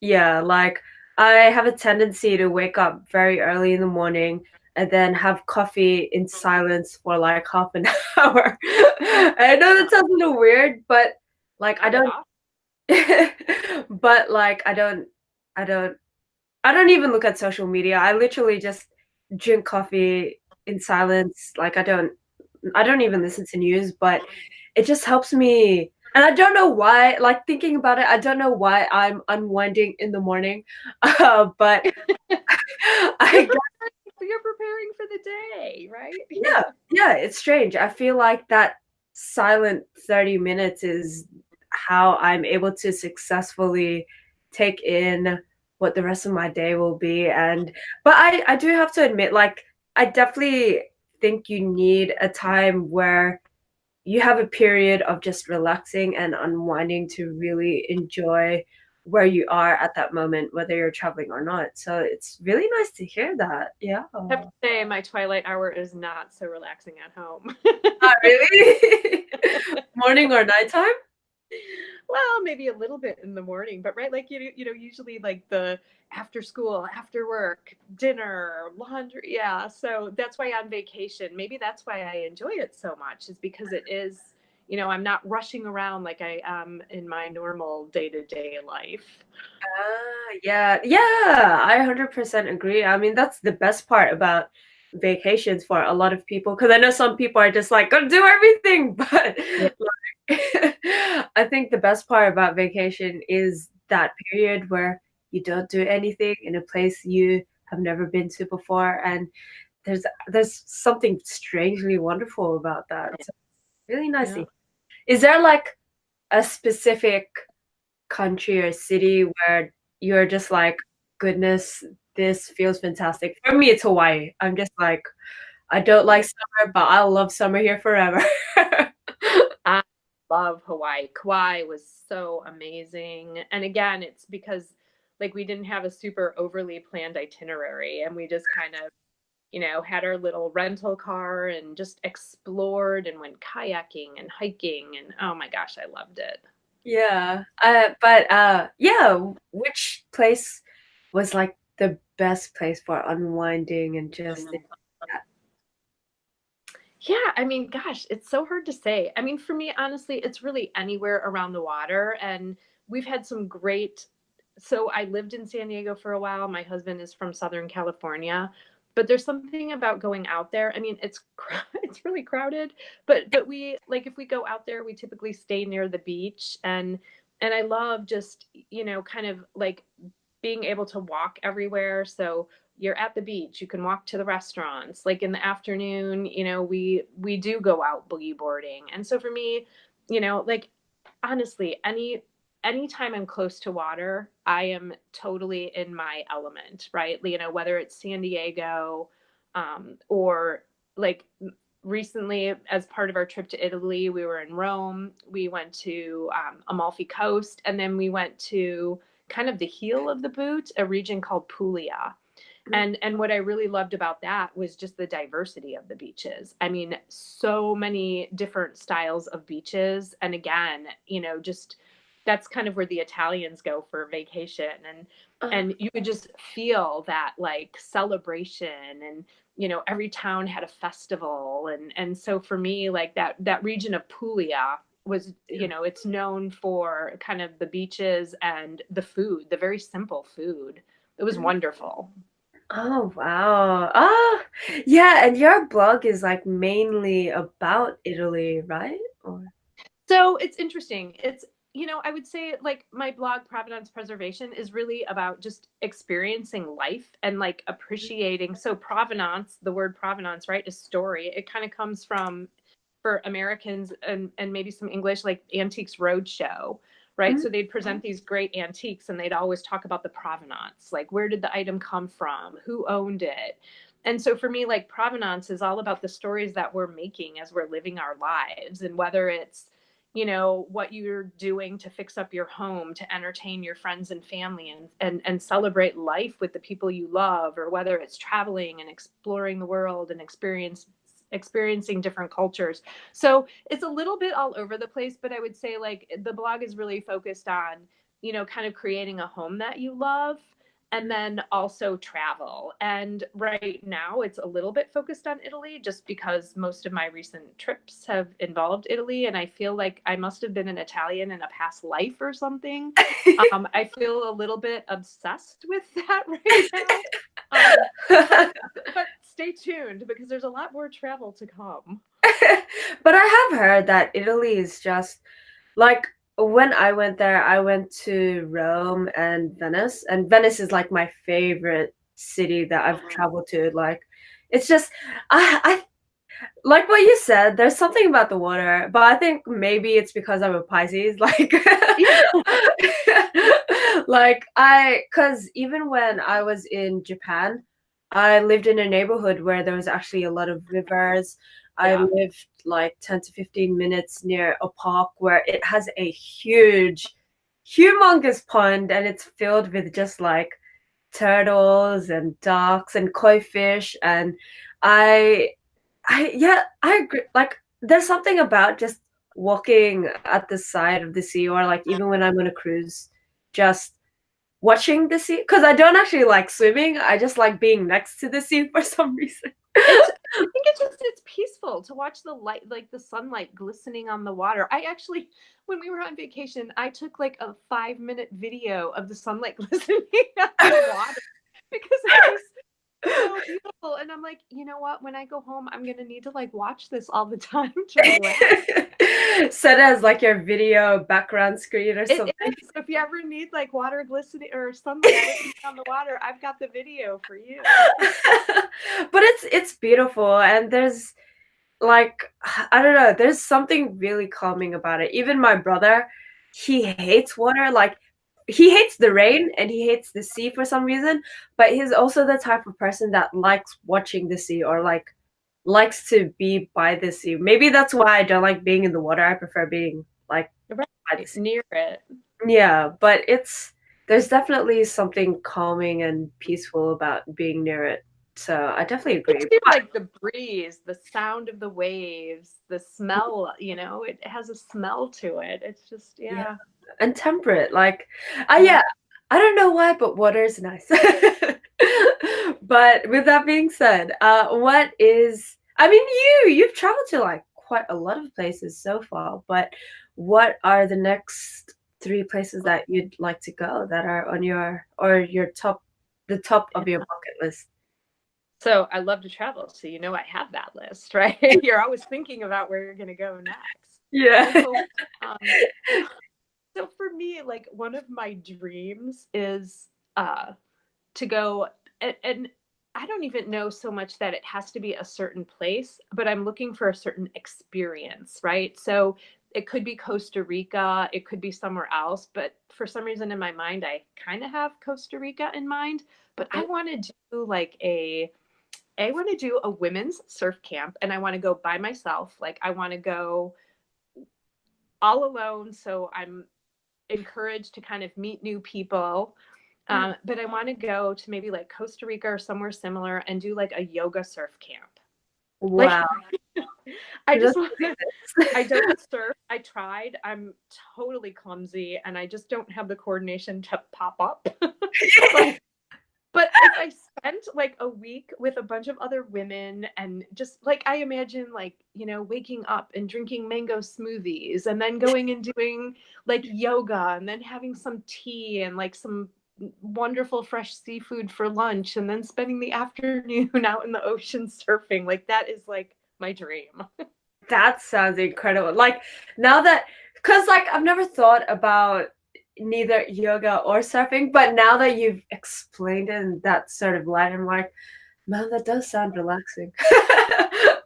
S1: yeah, like I have a tendency to wake up very early in the morning and then have coffee in silence for like half an hour. I know that sounds a little weird, but like I don't,
S2: Yeah.
S1: but like I don't I don't even look at social media. I literally just drink coffee in silence. Like I don't even listen to news, but it just helps me. And I don't know why, like thinking about it, I don't know why I'm unwinding in the morning. But
S2: You're
S1: I
S2: you're preparing for the day, right?
S1: yeah, yeah, it's strange. I feel like that silent 30 minutes is how I'm able to successfully take in what the rest of my day will be. And but I do have to admit, like I definitely think you need a time where you have a period of just relaxing and unwinding to really enjoy where you are at that moment, whether you're traveling or not. So it's really nice to hear that. Yeah.
S2: I have to say my twilight hour is not so relaxing at home.
S1: Not really? Morning or nighttime?
S2: Well, maybe a little bit in the morning, but right, like usually like the after school, after work, dinner, laundry. Yeah, so that's why on vacation, maybe that's why I enjoy it so much, is because it is, I'm not rushing around like I am in my normal day-to-day life.
S1: Yeah, yeah, I 100% agree. I mean, that's the best part about vacations for a lot of people, because I know some people are just like, go do everything. But
S2: Yeah.
S1: like, I think the best part about vacation is that period where you don't do anything in a place you have never been to before. And there's something strangely wonderful about that. So really nice.
S2: Yeah.
S1: Is there like a specific country or city where you're just like, goodness, this feels fantastic? For me, it's Hawaii. I'm just like, I don't like summer, but I'll love summer here forever.
S2: I love Hawaii. Kauai was so amazing. And again, it's because like we didn't have a super overly planned itinerary and we just kind of, had our little rental car and just explored and went kayaking and hiking and oh my gosh, I loved it.
S1: Yeah. But yeah, which place was like the best place for unwinding and just
S2: Yeah, I mean, gosh, it's so hard to say. I mean, for me, honestly, it's really anywhere around the water. And we've had some great. So I lived in San Diego for a while. My husband is from Southern California, but there's something about going out there. I mean, it's really crowded, but we like if we go out there, we typically stay near the beach, and I love just kind of like being able to walk everywhere. So you're at the beach, you can walk to the restaurants. Like in the afternoon, we do go out boogie boarding. And so for me, like honestly, anytime I'm close to water, I am totally in my element, right? Whether it's San Diego, or like recently as part of our trip to Italy, we were in Rome. We went to Amalfi Coast, and then we went to kind of the heel of the boot, a region called Puglia. And what I really loved about that was just the diversity of the beaches. I mean, so many different styles of beaches. And again, just that's kind of where the Italians go for vacation. And
S1: Uh,
S2: and you could just feel that like celebration, and every town had a festival, and so for me, like that region of Puglia was, it's known for kind of the beaches and the food, the very simple food. It was wonderful.
S1: oh wow. Oh, yeah, and your blog is like mainly about Italy, right? Or
S2: So it's interesting. I would say like my blog, Provenance Preservation, is really about just experiencing life and like appreciating. So, provenance, the word provenance, right, is story. It kind of comes from, for Americans and maybe some English, like Antiques Roadshow, right?
S1: mm,
S2: So they'd present these great antiques and they'd always talk about the provenance, like where did the item come from? Who owned it? And so for me, like provenance is all about the stories that we're making as we're living our lives, and whether it's what you're doing to fix up your home to entertain your friends and family, and celebrate life with the people you love, or whether it's traveling and exploring the world and experiencing different cultures. So it's a little bit all over the place, but I would say like the blog is really focused on, kind of creating a home that you love, and then also travel. And right now it's a little bit focused on Italy just because most of my recent trips have involved Italy. And I feel like I must have been an Italian in a past life or something. I feel a little bit obsessed with that right now. Um, but but stay tuned because there's a lot more travel to come.
S1: but I have heard that Italy is just like when I went there, I went to Rome and Venice is like my favorite city that I've traveled to. Like, it's just I like what you said. There's something about the water, but I think maybe it's because I'm a Pisces. Like,
S2: Yeah.
S1: cause even when I was in Japan, I lived in a neighborhood where there was actually a lot of rivers. I
S2: Yeah.
S1: lived like 10 to 15 minutes near a park where it has a huge, humongous pond, and it's filled with just like turtles and ducks and koi fish. And I yeah, I agree. Like, there's something about just walking at the side of the sea, or like even when I'm on a cruise, just watching the sea. Because I don't actually like swimming. I just like being next to the sea for some reason.
S2: I think it's peaceful to watch the light, like the sunlight glistening on the water. I actually, when we were on vacation, I took like a 5-minute video of the sunlight glistening on the water because it was so beautiful. And I'm like, you know what? When I go home, I'm gonna need to like watch this all the time to relax.
S1: Set as like your video background screen or
S2: It
S1: something.
S2: is. So if you ever need like water glistening or sunlight glistening on the water, I've got the video for you.
S1: But it's beautiful, and there's like, I don't know, there's something really calming about it. Even my brother, he hates water. Like, he hates the rain and he hates the sea for some reason, but he's also the type of person that likes watching the sea, or like likes to be by the sea. Maybe that's why I don't like being in the water. I prefer being like by the
S2: Right
S1: sea.
S2: near it.
S1: Yeah, but there's definitely something calming and peaceful about being near it. So I definitely
S2: It
S1: agree.
S2: too,
S1: But
S2: like the breeze, the sound of the waves, the smell, it has a smell to it. It's just,
S1: yeah,
S2: yeah.
S1: and temperate. Like,
S2: Yeah.
S1: yeah, I don't know why, but water is nice. But with that being said, what is, I mean, you've traveled to like quite a lot of places so far, but what are the next three places that you'd like to go that are on your top, the top of your bucket list?
S2: So I love to travel. So, I have that list, right? You're always thinking about where you're going to go next.
S1: Yeah.
S2: So, um, so for me, like one of my dreams is to go, and I don't even know so much that it has to be a certain place, but I'm looking for a certain experience, right? So it could be Costa Rica, it could be somewhere else, but for some reason in my mind, I kind of have Costa Rica in mind. But I want to do a women's surf camp, and I want to go by myself. Like I want to go all alone. So I'm encouraged to kind of meet new people. But I want to go to maybe like Costa Rica or somewhere similar and do like a yoga surf camp. Like,
S1: Wow.
S2: I
S1: You
S2: just
S1: just
S2: want
S1: do
S2: to,
S1: this.
S2: I don't surf. I tried. I'm totally clumsy and I just don't have the coordination to pop up. but But if I spent like a week with a bunch of other women and just like I imagine like, waking up and drinking mango smoothies and then going and doing like yoga and then having some tea and like some wonderful fresh seafood for lunch and then spending the afternoon out in the ocean surfing, like that is like my dream.
S1: That sounds incredible. Like now that, because like I've never thought about neither yoga or surfing, but now that you've explained it in that sort of light, I'm like, man, that does sound relaxing.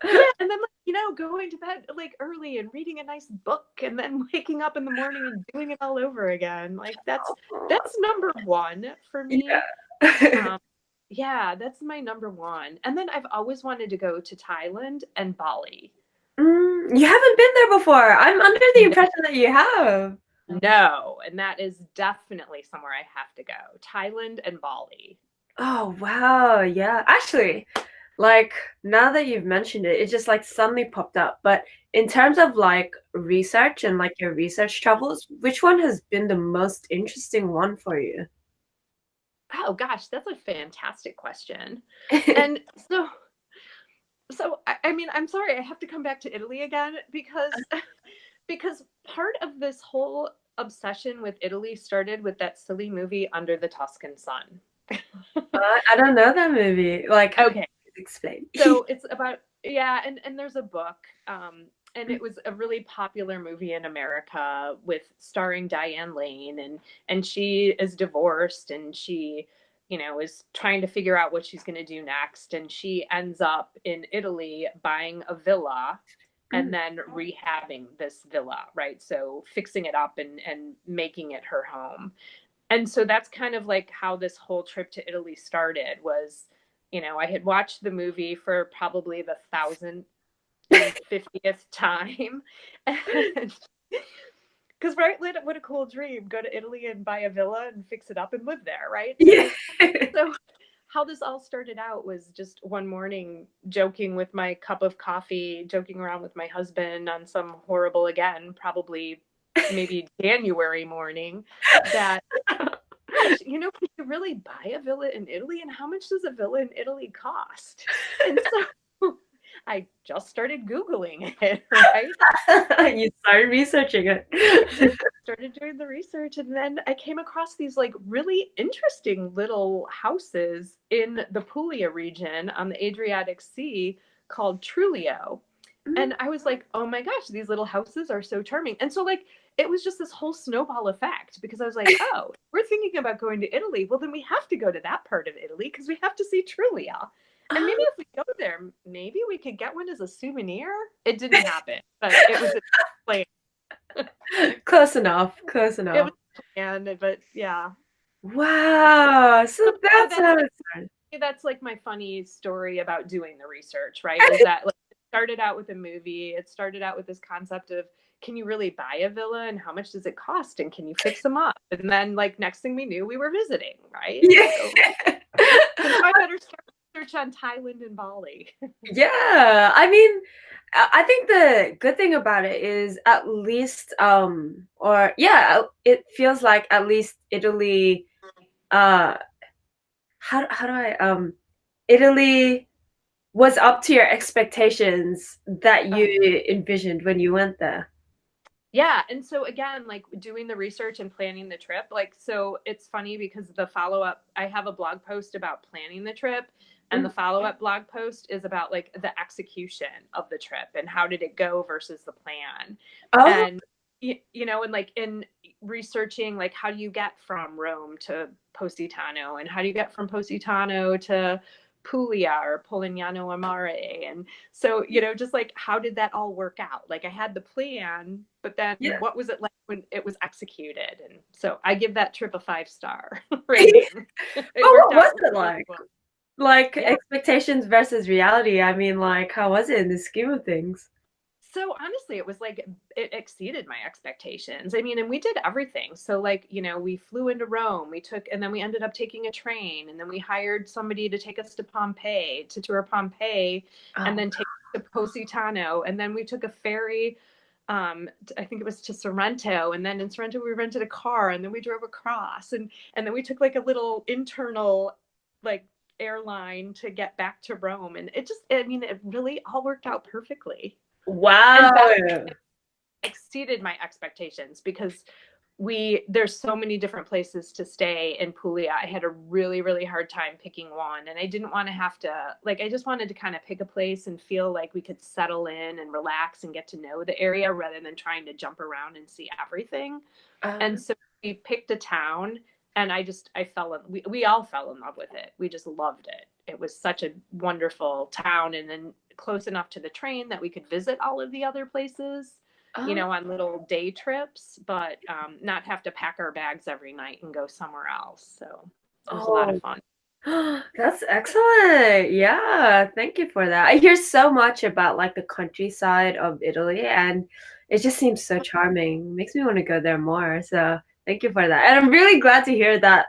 S2: Yeah, and then like, going to bed like early and reading a nice book and then waking up in the morning and doing it all over again. Like that's number one for me.
S1: Yeah.
S2: Um, yeah, that's my number one. And then I've always wanted to go to Thailand and Bali.
S1: You haven't been there before. I'm under the
S2: No,
S1: impression that you have.
S2: no, and that is definitely somewhere I have to go. Thailand and Bali.
S1: Oh, wow. Yeah. Actually, like now that you've mentioned it, it just like suddenly popped up. But in terms of like research and like your research travels, which one has been the most interesting one for you?
S2: Oh gosh, that's a fantastic question. And I mean, I'm sorry, I have to come back to Italy again because part of this whole obsession with Italy started with that silly movie Under the Tuscan Sun.
S1: I don't know that movie. Like,
S2: Okay,
S1: explain.
S2: so it's about, yeah, and there's a book, and it was a really popular movie in America with starring Diane Lane, and she is divorced and she is trying to figure out what she's going to do next, and she ends up in Italy buying a villa and then rehabbing this villa, right? So fixing it up and making it her home. And so that's kind of like how this whole trip to Italy started was, I had watched the movie for probably the 1,050th time. And because, right, what a cool dream. Go to Italy and buy a villa and fix it up and live there, right?
S1: Yeah.
S2: So how this all started out was just one morning joking with my cup of coffee, joking around with my husband on some horrible, again, probably maybe January morning, that gosh, can you really buy a villa in Italy? And how much does a villa in Italy cost? And so I just started Googling it, right?
S1: You started researching it.
S2: Just started doing the research. And then I came across these like really interesting little houses in the Puglia region on the Adriatic Sea called Trulio. And I was like, oh my gosh, these little houses are so charming. And so, like, it was just this whole snowball effect because I was like, oh, we're thinking about going to Italy. Well, then we have to go to that part of Italy because we have to see Trulia. And maybe if we go there, maybe we could get one as a souvenir. It didn't happen, but it was a plan.
S1: Close enough. Close
S2: It
S1: enough.
S2: was a plan, but yeah.
S1: Wow. So
S2: So
S1: that's
S2: that's
S1: how
S2: like
S1: it started.
S2: that's like my funny story about doing the research, right? Is that like it started out with a movie. It started out with this concept of can you really buy a villa and how much does it cost and can you fix them up? And then like next thing we knew we were visiting, right?
S1: Yeah.
S2: So now I better start research on Thailand and Bali.
S1: Yeah. I mean, I think the good thing about it is at least or yeah, it feels like at least Italy uh how do I Italy was up to your expectations that
S2: Uh,
S1: you envisioned when you went there.
S2: yeah, and so again, like doing the research and planning the trip, like so it's funny because the follow up, I have a blog post about planning the trip, and the
S1: Mm.
S2: follow up blog post is about like the execution of the trip and how did it go versus the plan.
S1: Oh,
S2: And and like in researching like how do you get from Rome to Positano and how do you get from Positano to Puglia or Polignano a Mare, and so, just like how did that all work out? Like I had the plan, but then
S1: yeah.
S2: what was it like when it was executed? And so I give that trip a 5-star rating. It
S1: Oh,
S2: worked
S1: what was
S2: out
S1: it
S2: really
S1: like?
S2: well.
S1: Like
S2: Yeah.
S1: expectations versus reality. I mean, like, how was it in the scheme of things?
S2: So honestly, it was like it exceeded my expectations. I mean, and we did everything. So like, we flew into Rome, and then we ended up taking a train, and then we hired somebody to take us to Pompeii, to tour Pompeii, and
S1: Oh,
S2: then take to Positano, and then we took a ferry. I think it was to Sorrento, and then in Sorrento we rented a car, and then we drove across, and then we took like a little internal like airline to get back to Rome, and it just, I mean, it really all worked out perfectly, and that
S1: Wow.
S2: exceeded my expectations because there's so many different places to stay in Puglia. I had a really hard time picking one, and I didn't want to have to, like, I just wanted to kind of pick a place and feel like we could settle in and relax and get to know the area rather than trying to jump around and see everything. And
S1: Uh,
S2: so we picked a town, and I fell in, we all fell in love with it. We just loved it. It was such a wonderful town, and then close enough to the train that we could visit all of the other places,
S1: oh,
S2: on little day trips, but not have to pack our bags every night and go somewhere else. So it was a lot of
S1: oh,
S2: fun.
S1: that's excellent. Yeah, thank you for that. I hear so much about like the countryside of Italy, and it just seems so charming. Makes me want to go there more. So thank you for that. And I'm really glad to hear that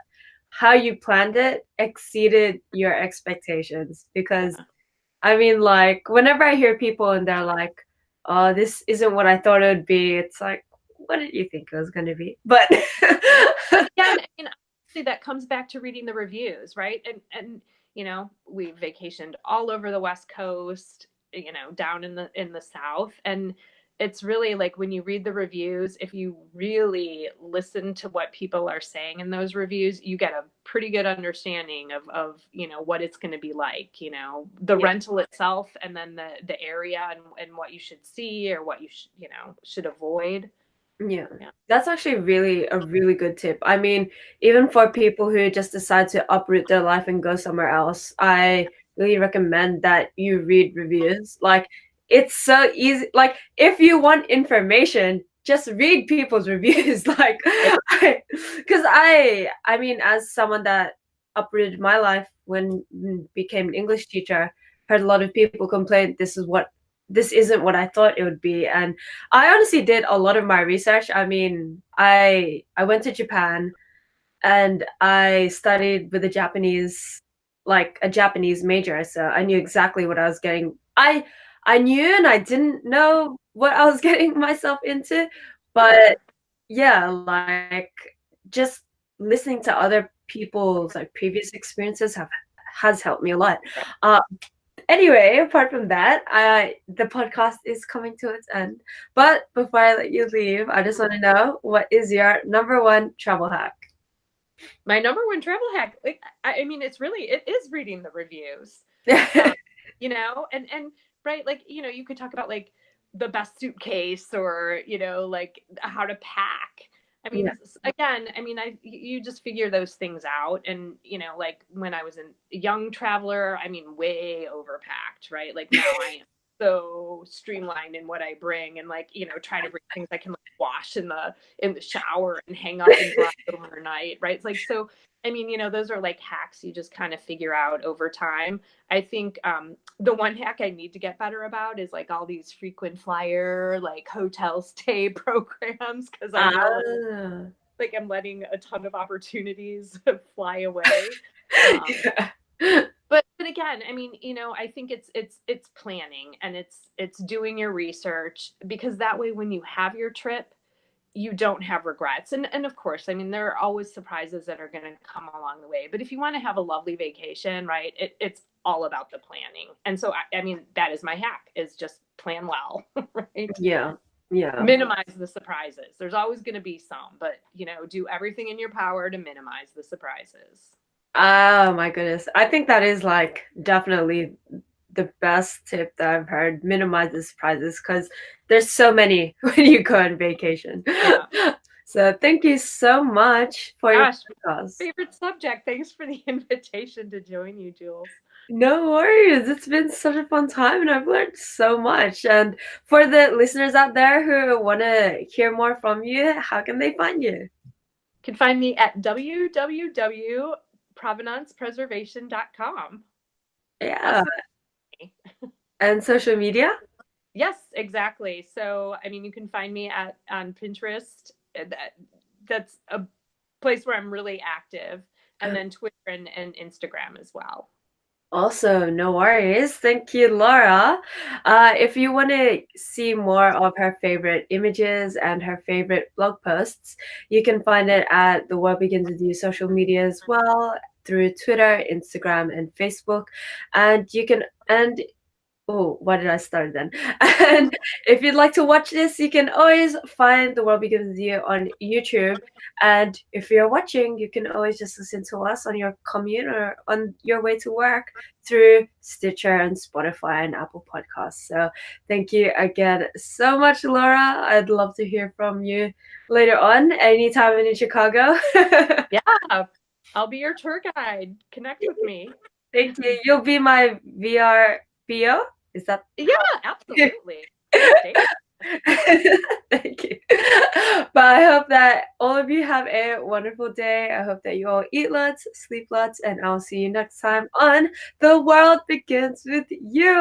S1: how you planned it exceeded your expectations because
S2: Yeah.
S1: I mean, like, whenever I hear people and they're like, "Oh, this isn't what I thought it would be," it's like, what did you think it was going to be? But
S2: Yeah, and I mean, honestly, that comes back to reading the reviews, right? And we vacationed all over the West Coast, down in the South, and it's really like when you read the reviews, if you really listen to what people are saying in those reviews, you get a pretty good understanding of what it's going to be like, the
S1: yeah,
S2: rental itself, and then the area, and what you should see or what you should avoid.
S1: yeah.
S2: Yeah.
S1: That's actually really a really good tip. I mean, even for people who just decide to uproot their life and go somewhere else, I really recommend that you read reviews. Like, it's so easy. Like, if you want information, just read people's reviews. Like, because I mean, as someone that uprooted my life when became an English teacher, heard a lot of people complain this isn't what I thought it would be, and I honestly did a lot of my research. I mean, I went to Japan and I studied with a Japanese major, so I knew exactly what I was getting. I knew and I didn't know what I was getting myself into,
S2: Yeah.
S1: but yeah, like just listening to other people's like previous experiences have has helped me a lot. Uh, Anyway, apart from that, the podcast is coming to its end. But before I let you leave, I just want to know what is your number one travel hack?
S2: My number one travel hack, like, I mean, it is reading the reviews, um, and right, like, you could talk about like the best suitcase, or like how to pack. I
S1: Yeah.
S2: mean, again, I mean, you just figure those things out, and like when I was a young traveler, I mean, way overpacked, right? Like now I am so streamlined in what I bring, and like try to bring things I can like wash in the shower and hang up and dry overnight, right? It's like, so I mean, those are like hacks you just kind of figure out over time. I think the one hack I need to get better about is like all these frequent flyer like hotel stay programs, because I know
S1: Ah.
S2: like I'm letting a ton of opportunities fly away. Um,
S1: Yeah.
S2: but again, I mean, I think it's planning, and it's doing your research, because that way when you have your trip, you don't have regrets. And of course, I mean, there are always surprises that are going to come along the way, but if you want to have a lovely vacation, right, it's all about the planning. And so I mean, that is my hack, is just plan well. Right,
S1: Yeah. Yeah.
S2: minimize the surprises. There's always going to be some, but do everything in your power to minimize the surprises.
S1: Oh my goodness. I think that is like definitely the best tip that I've heard. Minimize the surprises because there's so many when you go on vacation.
S2: Yeah.
S1: So thank you so much for your
S2: Gosh,
S1: podcast.
S2: favorite subject. Thanks for the invitation to join you, Jules.
S1: No worries. It's been such a fun time and I've learned so much. And for the listeners out there who want to hear more from you, how can they find you?
S2: You can find me at www.provenancepreservation.com.
S1: Yeah.
S2: Also,
S1: And social media?
S2: yes, exactly. So, I mean, you can find me on Pinterest. That's a place where I'm really active, and
S1: Uh,
S2: then Twitter and Instagram as well.
S1: Also, no worries. Thank you, Laura. If you want to see more of her favorite images and her favorite blog posts, you can find it at The World Begins With You social media as well, through Twitter, Instagram, and Facebook. And you can, and oh, why did I start then? And if you'd like to watch this, you can always find The World Begins With You on YouTube. And if you're watching, you can always just listen to us on your commute or on your way to work through Stitcher and Spotify and Apple Podcasts. So thank you again so much, Laura. I'd love to hear from you later on, anytime in Chicago.
S2: Yeah, I'll be your tour guide. Connect with me.
S1: Thank you. You'll be my VRBO. Is that
S2: Yeah,
S1: how?
S2: absolutely. Please stay.
S1: Thank you. But I hope that all of you have a wonderful day. I hope that you all eat lots, sleep lots, and I'll see you next time on The World Begins With You.